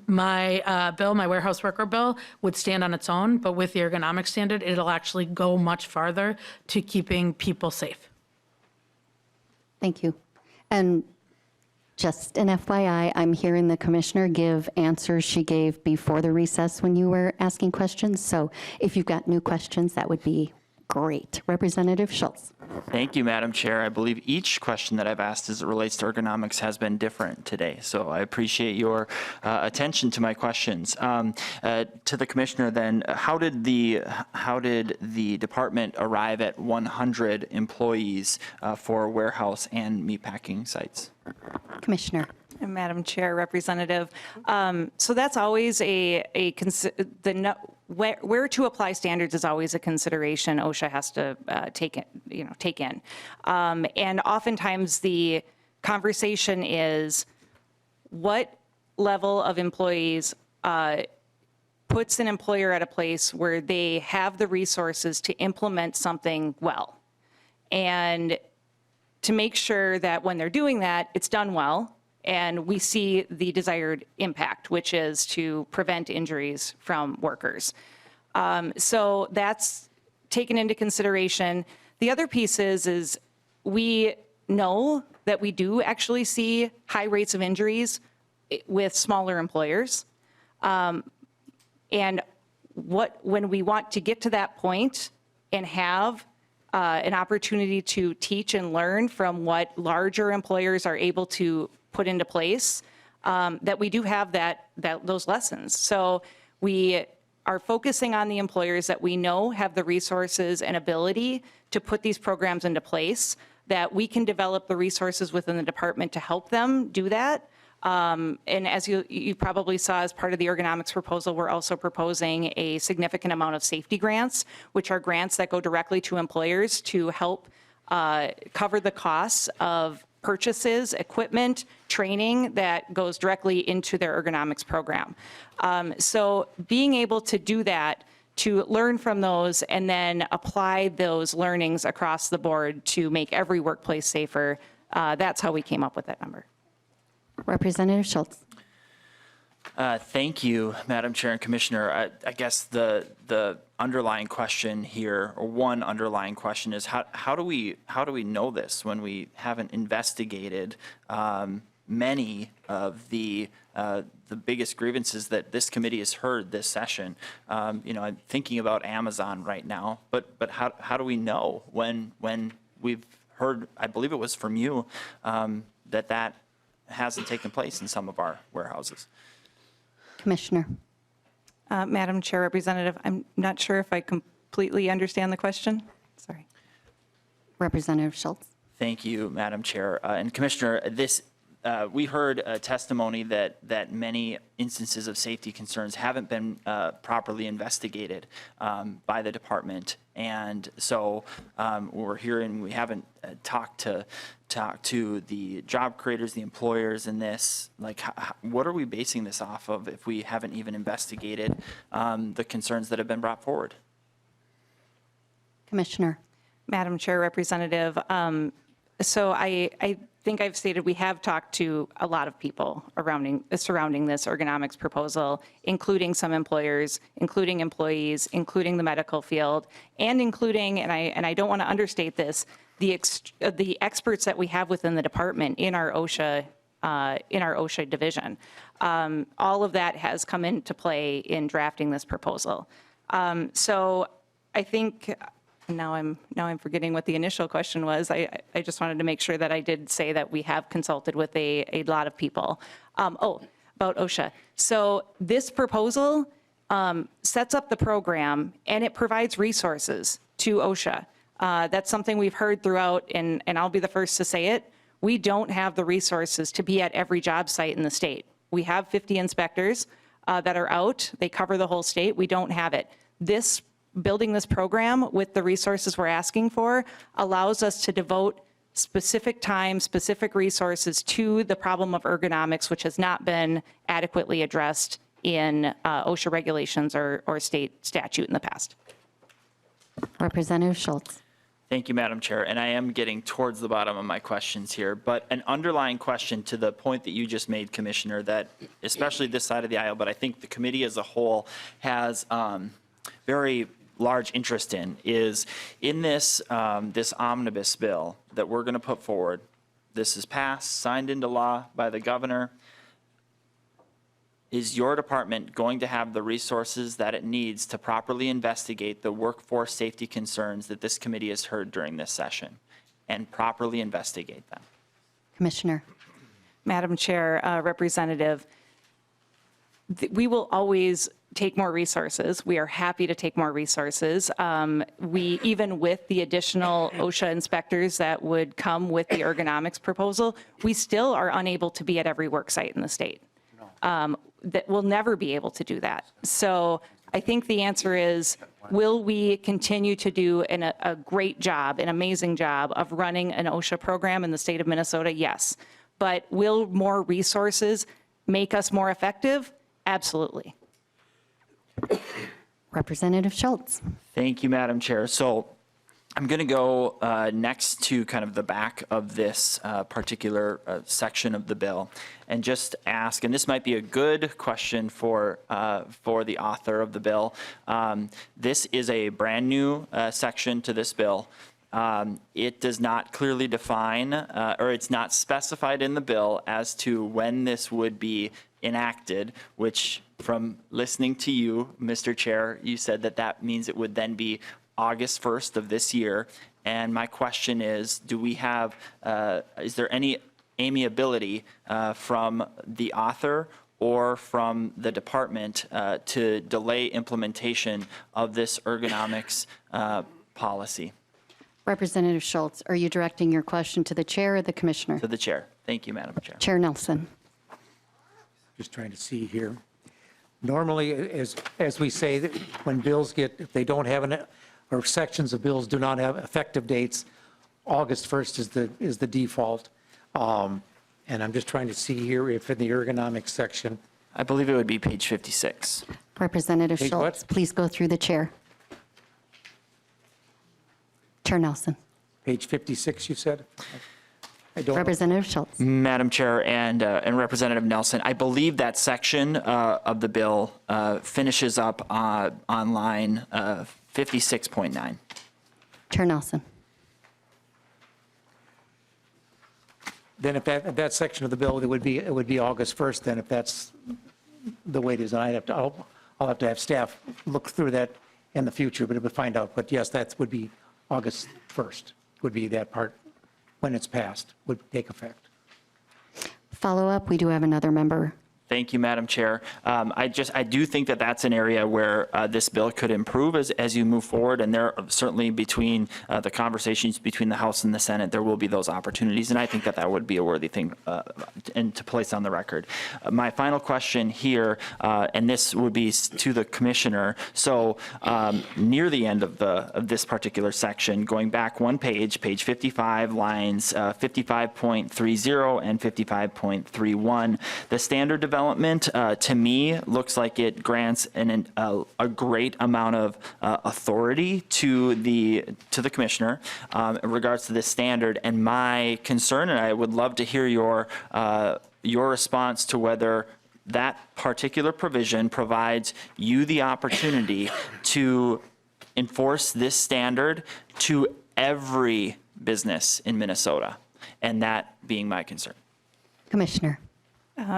my bill, my warehouse worker bill, would stand on its own, but with the ergonomic standard, it'll actually go much farther to keeping people safe. Thank you. And just an FYI, I'm hearing the commissioner give answers she gave before the recess when you were asking questions. So if you've got new questions, that would be great. Representative Schultz. Thank you, Madam Chair. I believe each question that I've asked as it relates to ergonomics has been different today, so I appreciate your attention to my questions. To the Commissioner then, how did the department arrive at 100 employees for warehouse and meatpacking sites? Commissioner. Madam Chair, Representative, so that's always where to apply standards is always a consideration OSHA has to take in. And oftentimes the conversation is what level of employees puts an employer at a place where they have the resources to implement something well. And to make sure that when they're doing that, it's done well, and we see the desired impact, which is to prevent injuries from workers. So that's taken into consideration. The other piece is we know that we do actually see high rates of injuries with smaller employers. And when we want to get to that point and have an opportunity to teach and learn from what larger employers are able to put into place, that we do have those lessons. So we are focusing on the employers that we know have the resources and ability to put these programs into place, that we can develop the resources within the department to help them do that. And as you probably saw as part of the ergonomics proposal, we're also proposing a significant amount of safety grants, which are grants that go directly to employers to help cover the costs of purchases, equipment, training that goes directly into their ergonomics program. So being able to do that, to learn from those and then apply those learnings across the board to make every workplace safer, that's how we came up with that number. Representative Schultz. Thank you, Madam Chair and Commissioner. I guess the underlying question here, or one underlying question, is how do we know this when we haven't investigated many of the biggest grievances that this committee has heard this session? I'm thinking about Amazon right now, but how do we know when we've heard, I believe it was from you, that hasn't taken place in some of our warehouses? Commissioner. Madam Chair, Representative, I'm not sure if I completely understand the question. Sorry. Representative Schultz. Thank you, Madam Chair. And Commissioner, we heard a testimony that many instances of safety concerns haven't been properly investigated by the department. And so we're hearing, we haven't talked to the job creators, the employers in this. Like, what are we basing this off of if we haven't even investigated the concerns that have been brought forward? Commissioner. Madam Chair, Representative, so I think I've stated we have talked to a lot of people surrounding this ergonomics proposal, including some employers, including employees, including the medical field, and including, and I don't want to understate this, the experts that we have within the department in our OSHA division. All of that has come into play in drafting this proposal. So I think. Now I'm forgetting what the initial question was. I just wanted to make sure that I did say that we have consulted with a lot of people. About OSHA. So this proposal sets up the program and it provides resources to OSHA. That's something we've heard throughout, and I'll be the first to say it. We don't have the resources to be at every job site in the state. We have 50 inspectors that are out. They cover the whole state. We don't have it. Building this program with the resources we're asking for allows us to devote specific time, specific resources to the problem of ergonomics, which has not been adequately addressed in OSHA regulations or state statute in the past. Representative Schultz. Thank you, Madam Chair. And I am getting towards the bottom of my questions here, but an underlying question to the point that you just made, Commissioner, that especially this side of the aisle, but I think the committee as a whole has very large interest in, is in this omnibus bill that we're going to put forward. This is passed, signed into law by the governor. Is your department going to have the resources that it needs to properly investigate the workforce safety concerns that this committee has heard during this session and properly investigate them? Commissioner. Madam Chair, Representative, we will always take more resources. We are happy to take more resources. Even with the additional OSHA inspectors that would come with the ergonomics proposal, we still are unable to be at every work site in the state. That we'll never be able to do that. So I think the answer is, will we continue to do a great job, an amazing job of running an OSHA program in the state of Minnesota? Yes. But will more resources make us more effective? Absolutely. Representative Schultz. Thank you, Madam Chair. So I'm going to go next to kind of the back of this particular section of the bill and just ask, and this might be a good question for the author of the bill. This is a brand new section to this bill. It does not clearly define, or it's not specified in the bill as to when this would be enacted, which from listening to you, Mr. Chair, you said that means it would then be August 1st of this year. And my question is, do we have, is there any amiability from the author or from the department to delay implementation of this ergonomics policy. Representative Schultz, are you directing your question to the chair or the commissioner? To the chair. Thank you, Madam Chair. Chair Nelson. Just trying to see here. Normally, as we say, that when bills if they don't have or sections of bills do not have effective dates, August 1st is the default. And I'm just trying to see here if in the ergonomics section. I believe it would be page 56. Representative Page Schultz, what? please go through the chair. Chair Nelson. Page 56, you said? I don't. Representative Schultz. Madam Chair and Representative Nelson, I believe that section of the bill finishes up on line 56.9. Chair Nelson. Then if that section of the bill, it would be August 1st, then if that's the way it is. And I'll have to have staff look through that in the future, but we'll find out. But yes, that would be August 1st, would be that part when it's passed, would take effect. Follow up, we do have another member. Thank you, Madam Chair. I do think that that's an area where this bill could improve as you move forward, and there certainly between the conversations between the House and the Senate, there will be those opportunities, and I think that would be a worthy thing and to place on the record. My final question here, and this would be to the Commissioner. So near the end of this particular section, going back one page, page 55, lines 55.30 and 55.31, the standard development to me looks like it grants a great amount of authority to the commissioner in regards to this standard. And my concern, and I would love to hear your response to whether that particular provision provides you the opportunity to enforce this standard to every business in Minnesota, and that being my concern. Commissioner.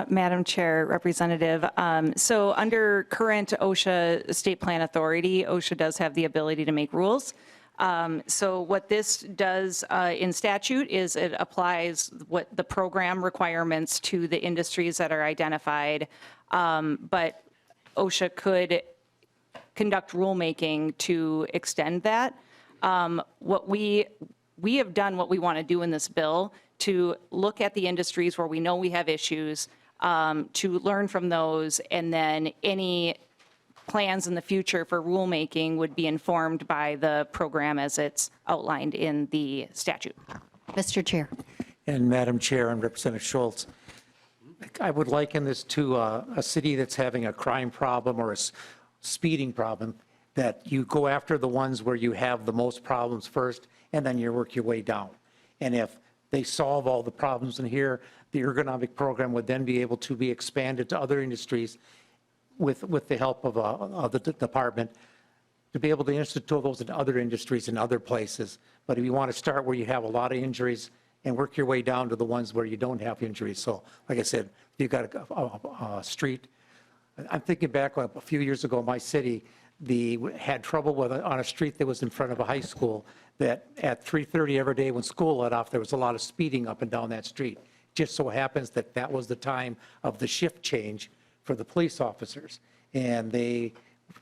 Madam Chair, Representative, so under current OSHA state plan authority, OSHA does have the ability to make rules. So what this does in statute is it applies what the program requirements to the industries that are identified, but OSHA could conduct rulemaking to extend that. What we have done what we want to do in this bill to look at the industries where we know we have issues, to learn from those, and then any plans in the future for rulemaking would be informed by the program as it's outlined in the statute. Mr. Chair. And Madam Chair and Representative Schultz, I would liken this to a city that's having a crime problem or a speeding problem, that you go after the ones where you have the most problems first, and then you work your way down. And if they solve all the problems in here, the ergonomic program would then be able to be expanded to other industries with the help of the department to be able to institute those in other industries and other places. But if you want to start where you have a lot of injuries and work your way down to the ones where you don't have injuries. So like I said, you've got a street. I'm thinking back a few years ago, my city, had trouble on a street that was in front of a high school, that at 3:30 every day when school let off, there was a lot of speeding up and down that street. Just so happens that that was the time of the shift change for the police officers. And they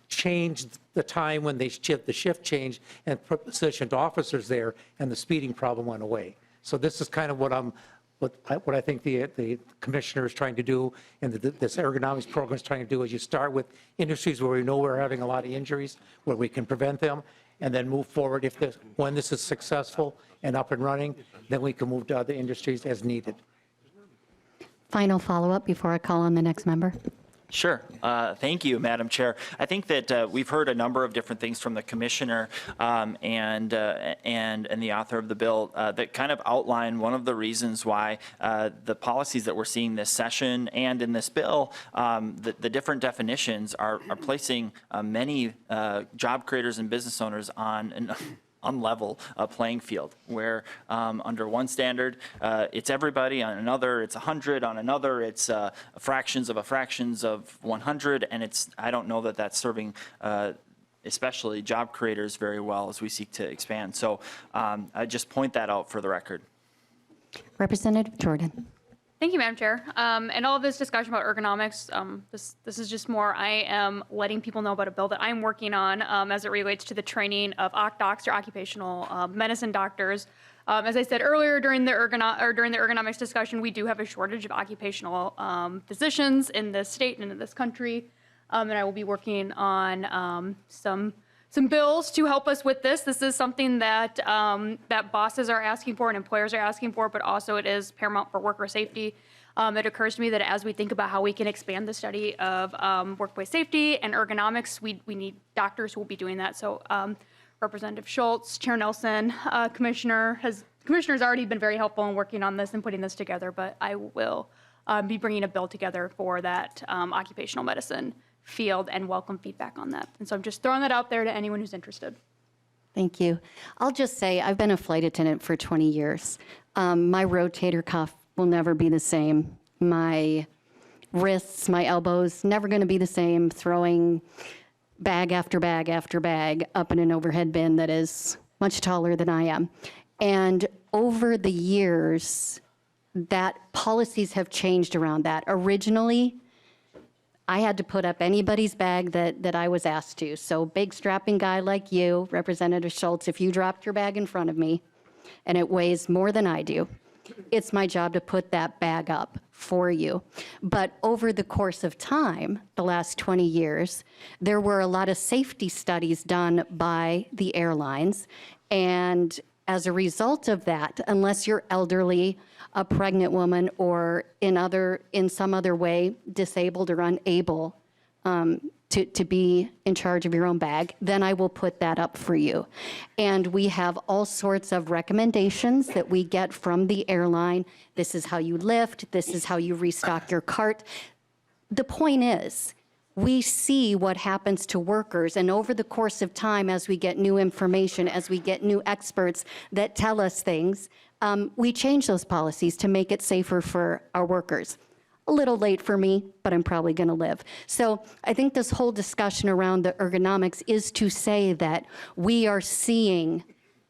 changed the time when the shift changed and positioned officers there, and the speeding problem went away. So this is kind of what I think the commissioner is trying to do, and this ergonomics program is trying to do, is you start with industries where we know we're having a lot of injuries, where we can prevent them, and then move forward. When this is successful and up and running, then we can move to other industries as needed. Final follow-up before I call on the next member. Sure. Thank you, Madam Chair. I think that we've heard a number of different things from the commissioner and the author of the bill that kind of outline one of the reasons why the policies that we're seeing this session and in this bill, the different definitions are placing many job creators and business owners on an unlevel playing field, where under one standard it's everybody, on another it's 100, on another it's fractions of 100, and I don't know that that's serving especially job creators very well as we seek to expand. So I just point that out for the record. Representative Jordan. Thank you, Madam Chair. And all of this discussion about ergonomics, this is just more, I am letting people know about a bill that I'm working on as it relates to the training of OCDocs, or occupational medicine doctors. As I said earlier during the ergonomics discussion, we do have a shortage of occupational physicians in this state and in this country. And I will be working on some bills to help us with this. This is something that that bosses are asking for and employers are asking for, but also it is paramount for worker safety. It occurs to me that as we think about how we can expand the study of workplace safety and ergonomics, we need doctors who will be doing that. So Representative Schultz, Chair Nelson, Commissioner's already been very helpful in working on this and putting this together, but I will be bringing a bill together for that occupational medicine field and welcome feedback on that. And so I'm just throwing that out there to anyone who's interested. Thank you. I'll just say I've been a flight attendant for 20 years. My rotator cuff will never be the same. My wrists, my elbows, never going to be the same throwing bag after bag after bag up in an overhead bin that is much taller than I am. And over the years, that policies have changed around that. Originally, I had to put up anybody's bag that I was asked to. So big strapping guy like you, Representative Schultz, if you dropped your bag in front of me and it weighs more than I do, it's my job to put that bag up for you. But over the course of time, the last 20 years, there were a lot of safety studies done by the airlines. And as a result of that, unless you're elderly, a pregnant woman, or in some other way disabled or unable to be in charge of your own bag, then I will put that up for you. And we have all sorts of recommendations that we get from the airline. This is how you lift. This is how you restock your cart. The point is, we see what happens to workers, and over the course of time, as we get new information, as we get new experts that tell us things, we change those policies to make it safer for our workers. A little late for me, but I'm probably going to live. So I think this whole discussion around the ergonomics is to say that we are seeing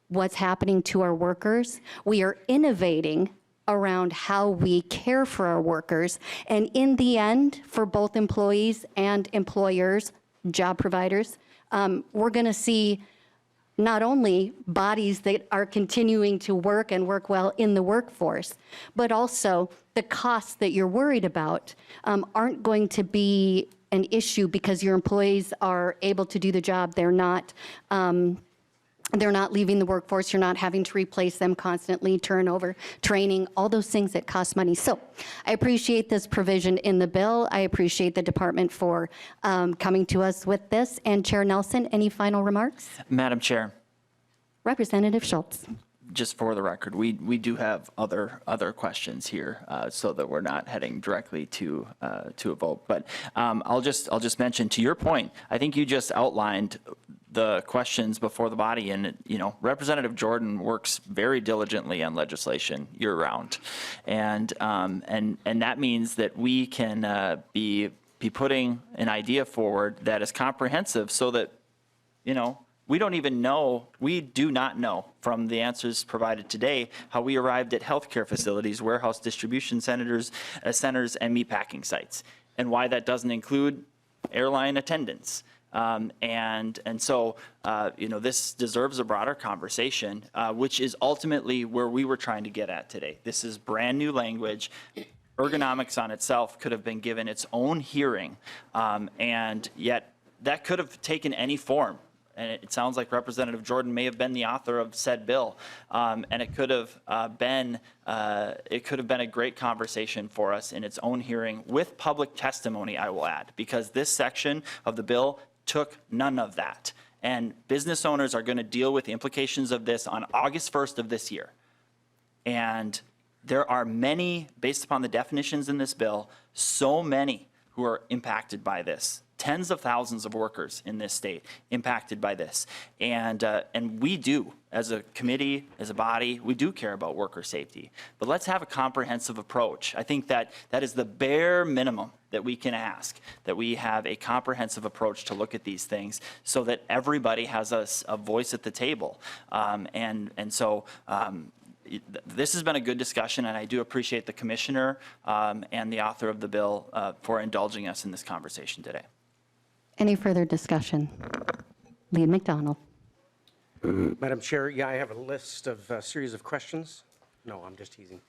what's happening to our workers. We are innovating around how we care for our workers. And in the end, for both employees and employers, job providers, we're going to see not only bodies that are continuing to work and work well in the workforce, but also the costs that you're worried about aren't going to be an issue because your employees are able to do the job. They're not leaving the workforce. You're not having to replace them constantly, turnover, training, all those things that cost money. So I appreciate this provision in the bill. I appreciate the department for coming to us with this. And Chair Nelson, any final remarks? Madam Chair, Representative Schultz. just for the record, we do have other questions here, so that we're not heading directly to a vote. But I'll just mention, to your point, I think you just outlined the questions before the body, and Representative Jordan works very diligently on legislation year-round, and that means that we can be putting an idea forward that is comprehensive, so that we do not know from the answers provided today how we arrived at healthcare facilities, warehouse distribution centers, and meatpacking sites, and why that doesn't include airline attendants. So this deserves a broader conversation, which is ultimately where we were trying to get at today. This is brand new language. Ergonomics on itself could have been given its own hearing, and yet that could have taken any form. And it sounds like Representative Jordan may have been the author of said bill, and it could have been a great conversation for us in its own hearing with public testimony, I will add, because this section of the bill took none of that. And business owners are going to deal with the implications of this on August 1st of this year. And there are many, based upon the definitions in this bill, so many who are impacted by this. Tens of thousands of workers in this state impacted by this. And we do, as a committee, as a body, we do care about worker safety. But let's have a comprehensive approach. I think that is the bare minimum that we can ask, that we have a comprehensive approach to look at these things so that everybody has a voice at the table. So this has been a good discussion, and I do appreciate the commissioner and the author of the bill for indulging us in this conversation today. Any further discussion? Lead McDonald. Madam Chair, yeah, I have a list of a series of questions. No, I'm just teasing.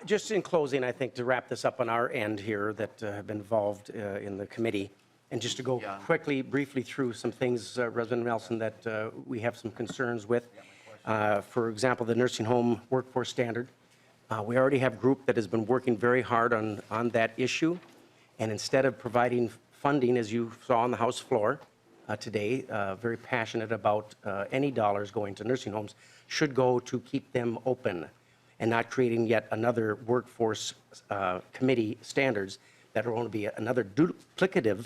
Just in closing, I think to wrap this up on our end here that have been involved in the committee, and just to go quickly, briefly through some things, Representative Nelson, that we have some concerns with. For example, the nursing home workforce standard. We already have a group that has been working very hard on that issue, and instead of providing funding, as you saw on the House floor today, very passionate about any dollars going to nursing homes, should go to keep them open and not creating yet another workforce committee standards that will only be another duplicative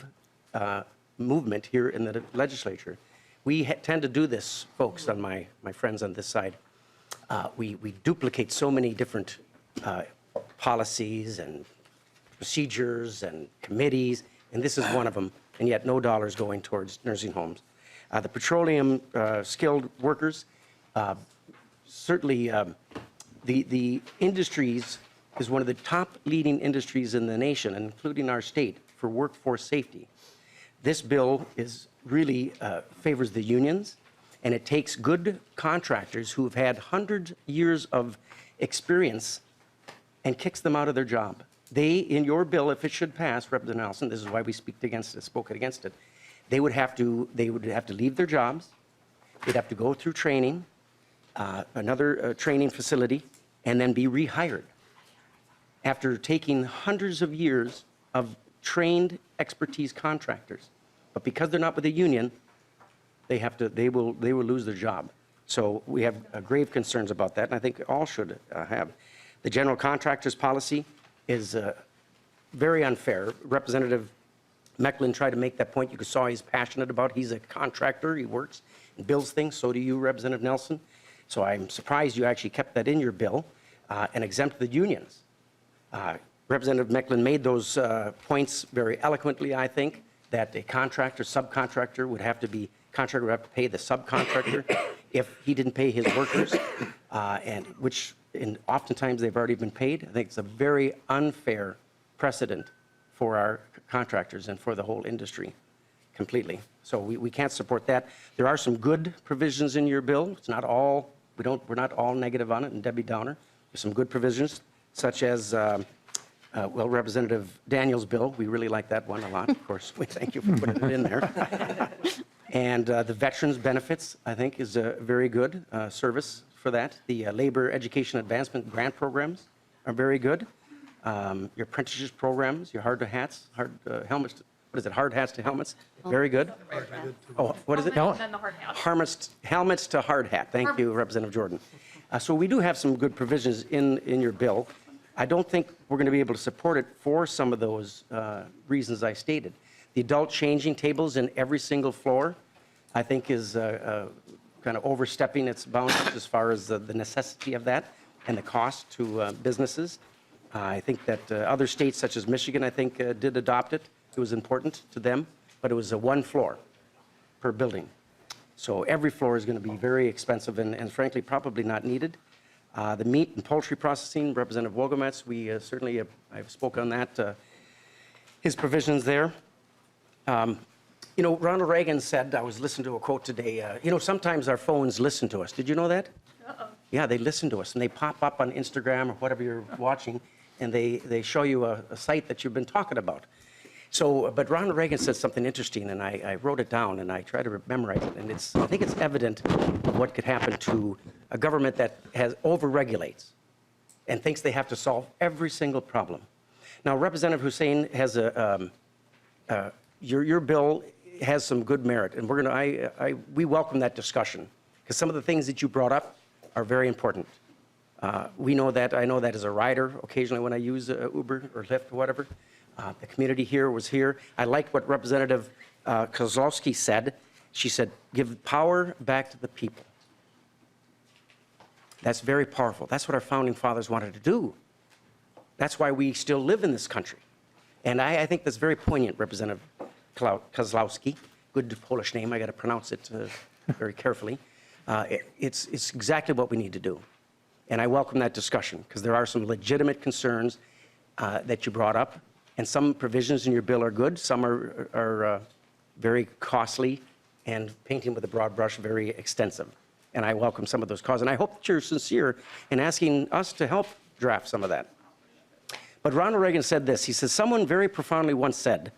movement here in the legislature. We tend to do this, folks, on my friends on this side. We duplicate so many different policies and procedures and committees, and this is one of them, and yet no dollars going towards nursing homes. The petroleum skilled workers, certainly the industries is one of the top leading industries in the nation, including our state, for workforce safety. This bill is really favors the unions, and it takes good contractors who have had 100 years of experience and kicks them out of their job. They, in your bill, if it should pass, Representative Nelson, this is why we spoke against it, they would have to leave their jobs, they'd have to go through training, another training facility, and then be rehired after taking hundreds of years of trained expertise contractors. But because they're not with a union, they will lose their job. So we have grave concerns about that, and I think all should have. The general contractors policy is very unfair. Representative Mecklin tried to make that point. You saw he's passionate about. He's a contractor. He works and builds things. So do you, Representative Nelson. So I'm surprised you actually kept that in your bill and exempt the unions. Representative Mecklin made those points very eloquently, I think, that a contractor, subcontractor would have to pay the subcontractor if he didn't pay his workers, and oftentimes they've already been paid. I think it's a very unfair precedent for our contractors and for the whole industry completely. So we can't support that. There are some good provisions in your bill. It's not all, we're not all negative on it and Debbie Downer. There's some good provisions, such as, Representative Daniel's bill. We really like that one a lot, of course. We thank you for putting it in there. And the veterans benefits, I think, is a very good service for that. The labor education advancement grant programs are very good. Your apprenticeship programs, your hard hats to helmets, very good. Oh, what is it? And then the hard hat. Helmets to hard hat. Thank you, Representative Jordan. So we do have some good provisions in your bill. I don't think we're going to be able to support it for some of those reasons I stated. The adult changing tables in every single floor, I think, is kind of overstepping its boundaries as far as the necessity of that and the cost to businesses. I think that other states, such as Michigan, I think, did adopt it. It was important to them, but it was a one floor per building. So every floor is going to be very expensive and frankly, probably not needed. The meat and poultry processing, Representative Wogometz, we certainly, I've spoken on that, his provisions there. Ronald Reagan said, I was listening to a quote today, sometimes our phones listen to us. Did you know that? Uh-oh. Yeah, they listen to us, and they pop up on Instagram or whatever you're watching, and they show you a site that you've been talking about. So, but Ronald Reagan said something interesting, and I wrote it down, and I try to memorize it, and I think it's evident of what could happen to a government that over-regulates and thinks they have to solve every single problem. Now, Representative Hussein has your bill has some good merit, and we welcome that discussion, because some of the things that you brought up are very important. We know that, I know that as a rider, occasionally when I use Uber or Lyft or whatever. The community here was here. I liked what Representative Kozlowski said. She said, give power back to the people. That's very powerful. That's what our founding fathers wanted to do. That's why we still live in this country. And I think that's very poignant, Representative Kozlowski. Good Polish name. I got to pronounce it very carefully. It's exactly what we need to do. And I welcome that discussion because there are some legitimate concerns that you brought up. And some provisions in your bill are good, some are very costly and painting with a broad brush, very extensive. And I welcome some of those causes. And I hope that you're sincere in asking us to help draft some of that. But Ronald Reagan said this. He says, someone very profoundly once said,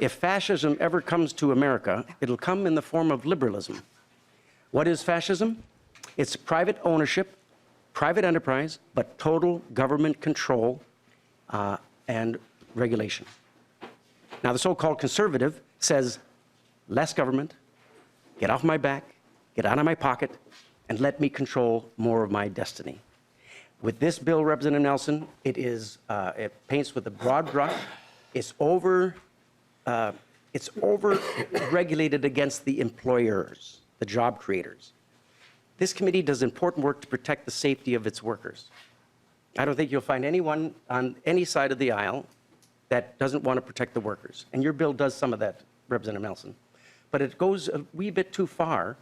if fascism ever comes to America, it'll come in the form of liberalism. What is fascism? It's private ownership, private enterprise, but total government control and regulation. Now, the so-called conservative says, less government, get off my back, get out of my pocket, and let me control more of my destiny. With this bill, Representative Nelson, it paints with a broad brush. It's over-regulated against the employers, the job creators. This committee does important work to protect the safety of its workers. I don't think you'll find anyone on any side of the aisle that doesn't want to protect the workers. And your bill does some of that, Representative Nelson. But it goes a wee bit too far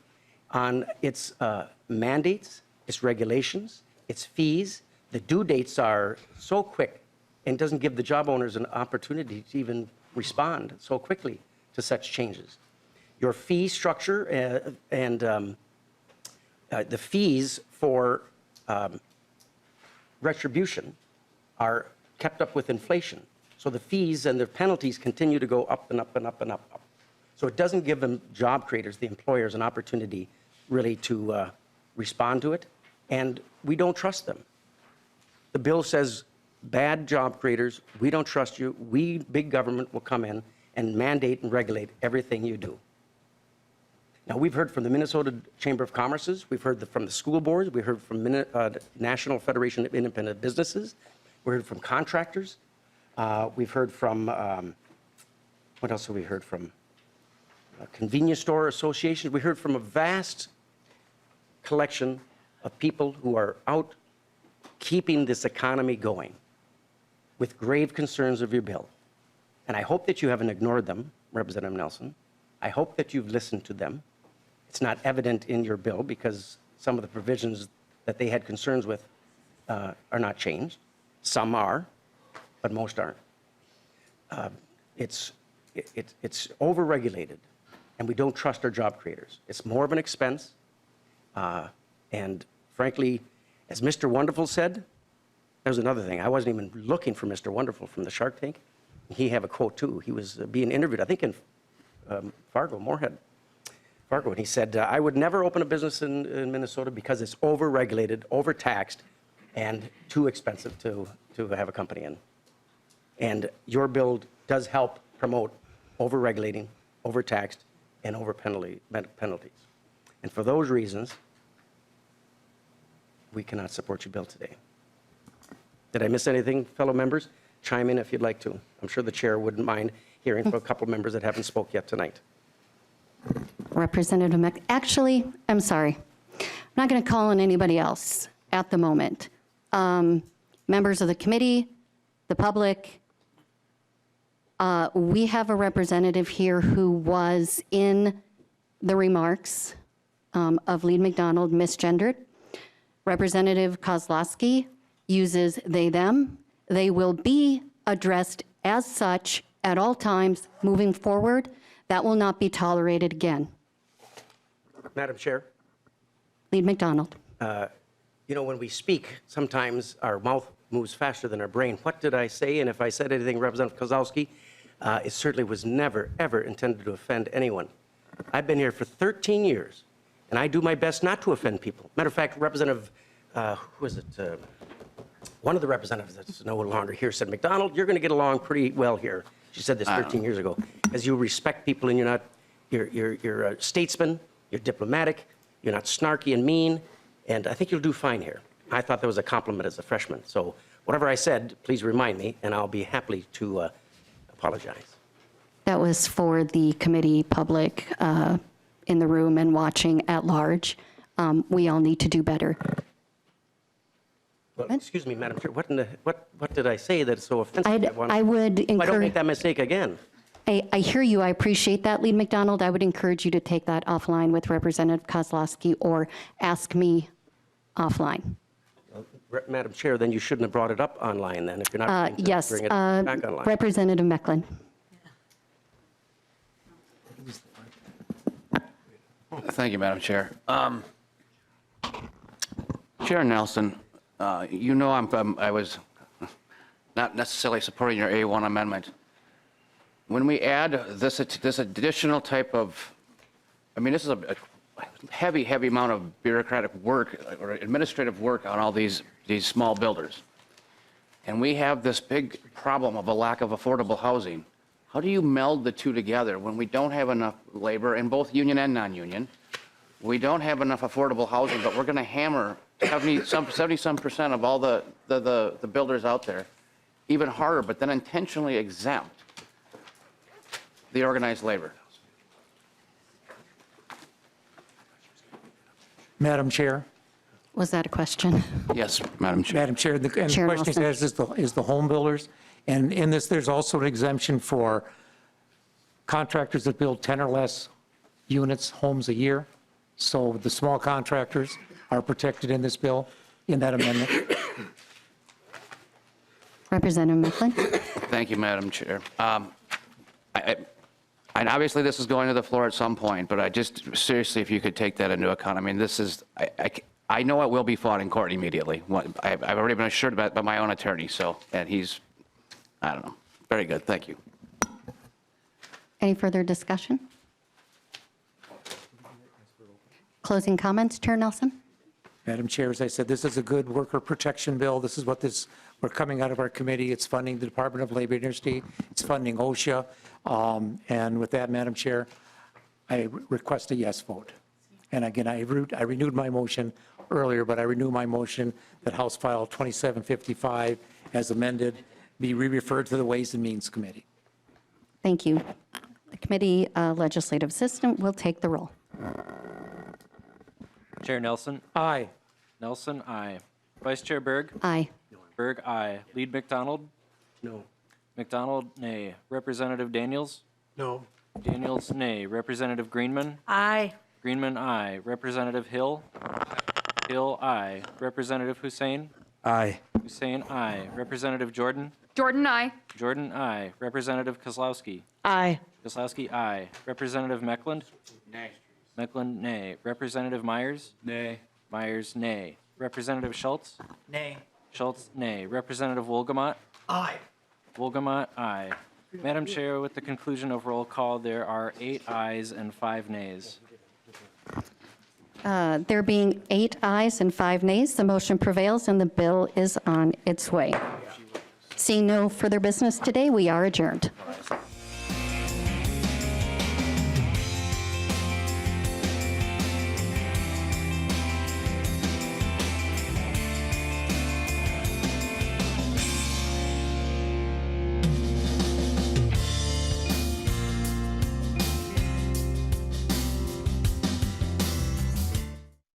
on its mandates, its regulations, its fees. The due dates are so quick and doesn't give the job owners an opportunity to even respond so quickly to such changes. Your fee structure and the fees for retribution are kept up with inflation. So the fees and the penalties continue to go up and up and up and up. So it doesn't give them job creators, the employers, an opportunity really to respond to it. And we don't trust them. The bill says, bad job creators, we don't trust you. We, big government, will come in and mandate and regulate everything you do. Now, we've heard from the Minnesota Chamber of Commerce's, we've heard from the school boards, we heard from National Federation of Independent Businesses, we heard from contractors, we've heard from, what else have we heard from? Convenience store associations. We heard from a vast collection of people who are out keeping this economy going with grave concerns of your bill. And I hope that you haven't ignored them, Representative Nelson. I hope that you've listened to them. It's not evident in your bill because some of the provisions that they had concerns with are not changed. Some are, but most aren't. It's over-regulated, and we don't trust our job creators. It's more of an expense. And frankly, as Mr. Wonderful said, there's another thing. I wasn't even looking for Mr. Wonderful from the Shark Tank. He have a quote too. He was being interviewed, I think in Fargo, Moorhead, Fargo, and he said, I would never open a business in Minnesota because it's over-regulated, overtaxed, and too expensive to have a company in. And your bill does help promote over-regulating, overtaxed, and over-penalties. And for those reasons, we cannot support your bill today. Did I miss anything, fellow members? Chime in if you'd like to. I'm sure the chair wouldn't mind hearing from a couple members that haven't spoke yet tonight. Representative actually, I'm sorry. I'm not going to call on anybody else at the moment. Members of the committee, the public, we have a representative here who was in the remarks of Lead McDonald misgendered. Representative Kozlowski uses they, them. They will be addressed as such at all times moving forward. That will not be tolerated again. Madam Chair, Lead McDonald. you know, when we speak, sometimes our mouth moves faster than our brain. What did I say? And if I said anything, Representative Kozlowski, it certainly was never, ever intended to offend anyone. I've been here for 13 years, and I do my best not to offend people. Matter of fact, Representative, who is it? One of the representatives that's no longer here said, McDonald, you're going to get along pretty well here. She said this 13 years ago. As you respect people and you're a statesman, you're diplomatic, you're not snarky and mean, and I think you'll do fine here. I thought that was a compliment as a freshman. So whatever I said, please remind me, and I'll be happy to apologize. That was for the committee public in the room and watching at large. We all need to do better. Well, excuse me, Madam Chair, what did I say that's so offensive? I would I don't encourage, make that mistake again. I hear you, I appreciate that, Lead McDonald. I would encourage you to take that offline with Representative Kozlowski or ask me offline. Madam Chair, then you shouldn't have brought it up online then, if you're not going to Yes, bring it back online. Representative Mecklin. Thank you, Madam Chair. Chair Nelson, you know I was not necessarily supporting your A1 amendment. When we add this additional type of, I mean, this is a heavy, heavy amount of bureaucratic work or administrative work on all these small builders. And we have this big problem of a lack of affordable housing. How do you meld the two together when we don't have enough labor in both union and non-union? We don't have enough affordable housing, but we're going to hammer 70-some% of all the builders out there even harder, but then intentionally exempt the organized labor. Madam Chair? Was that a question? Yes, Madam Chair. Madam Chair, and the Chair question Nelson. is the home builders. And in this, there's also an exemption for contractors that build 10 or less units, homes a year. So the small contractors are protected in this bill, in that amendment. Representative Mecklin. Thank you, Madam Chair. And obviously, this is going to the floor at some point, but I just, seriously, if you could take that into account. I mean, this is, I know it will be fought in court immediately. I've already been assured by my own attorney, so, and he's, I don't know. Very good, thank you. Any further discussion? Closing comments, Chair Nelson? Madam Chair, as I said, this is a good worker protection bill. This is what we're coming out of our committee. It's funding the Department of Labor and Industry. It's funding OSHA. And with that, Madam Chair, I request a yes vote. And again, I renewed my motion earlier, but I renew my motion that House File 2755, as amended, be re-referred to the Ways and Means Committee. Thank you. The committee legislative assistant will take the roll. Chair Nelson. Aye. Nelson, aye. Vice Chair Berg. Aye. Berg, aye. Lead McDonald. No. McDonald, nay. Representative Daniels. No. Daniels, nay. Representative Greenman. Aye. Greenman, aye. Representative Hill. Hill, aye. Representative Hussein. Aye. Hussein, aye. Representative Jordan. Jordan, I. Jordan, aye. Representative Kozlowski. Aye. Kozlowski, aye. Representative Meckland. Nay. Meckland, nay. Representative Myers. Nay. Myers, nay. Representative Schultz. Nay. Schultz, nay. Representative Wolgamott. Aye. Wolgamott, aye. Madam Chair, with the conclusion of roll call, there are 8 ayes and 5 nays. There being 8 ayes and 5 nays, the motion prevails and the bill is on its way. Seeing no further business today, we are adjourned.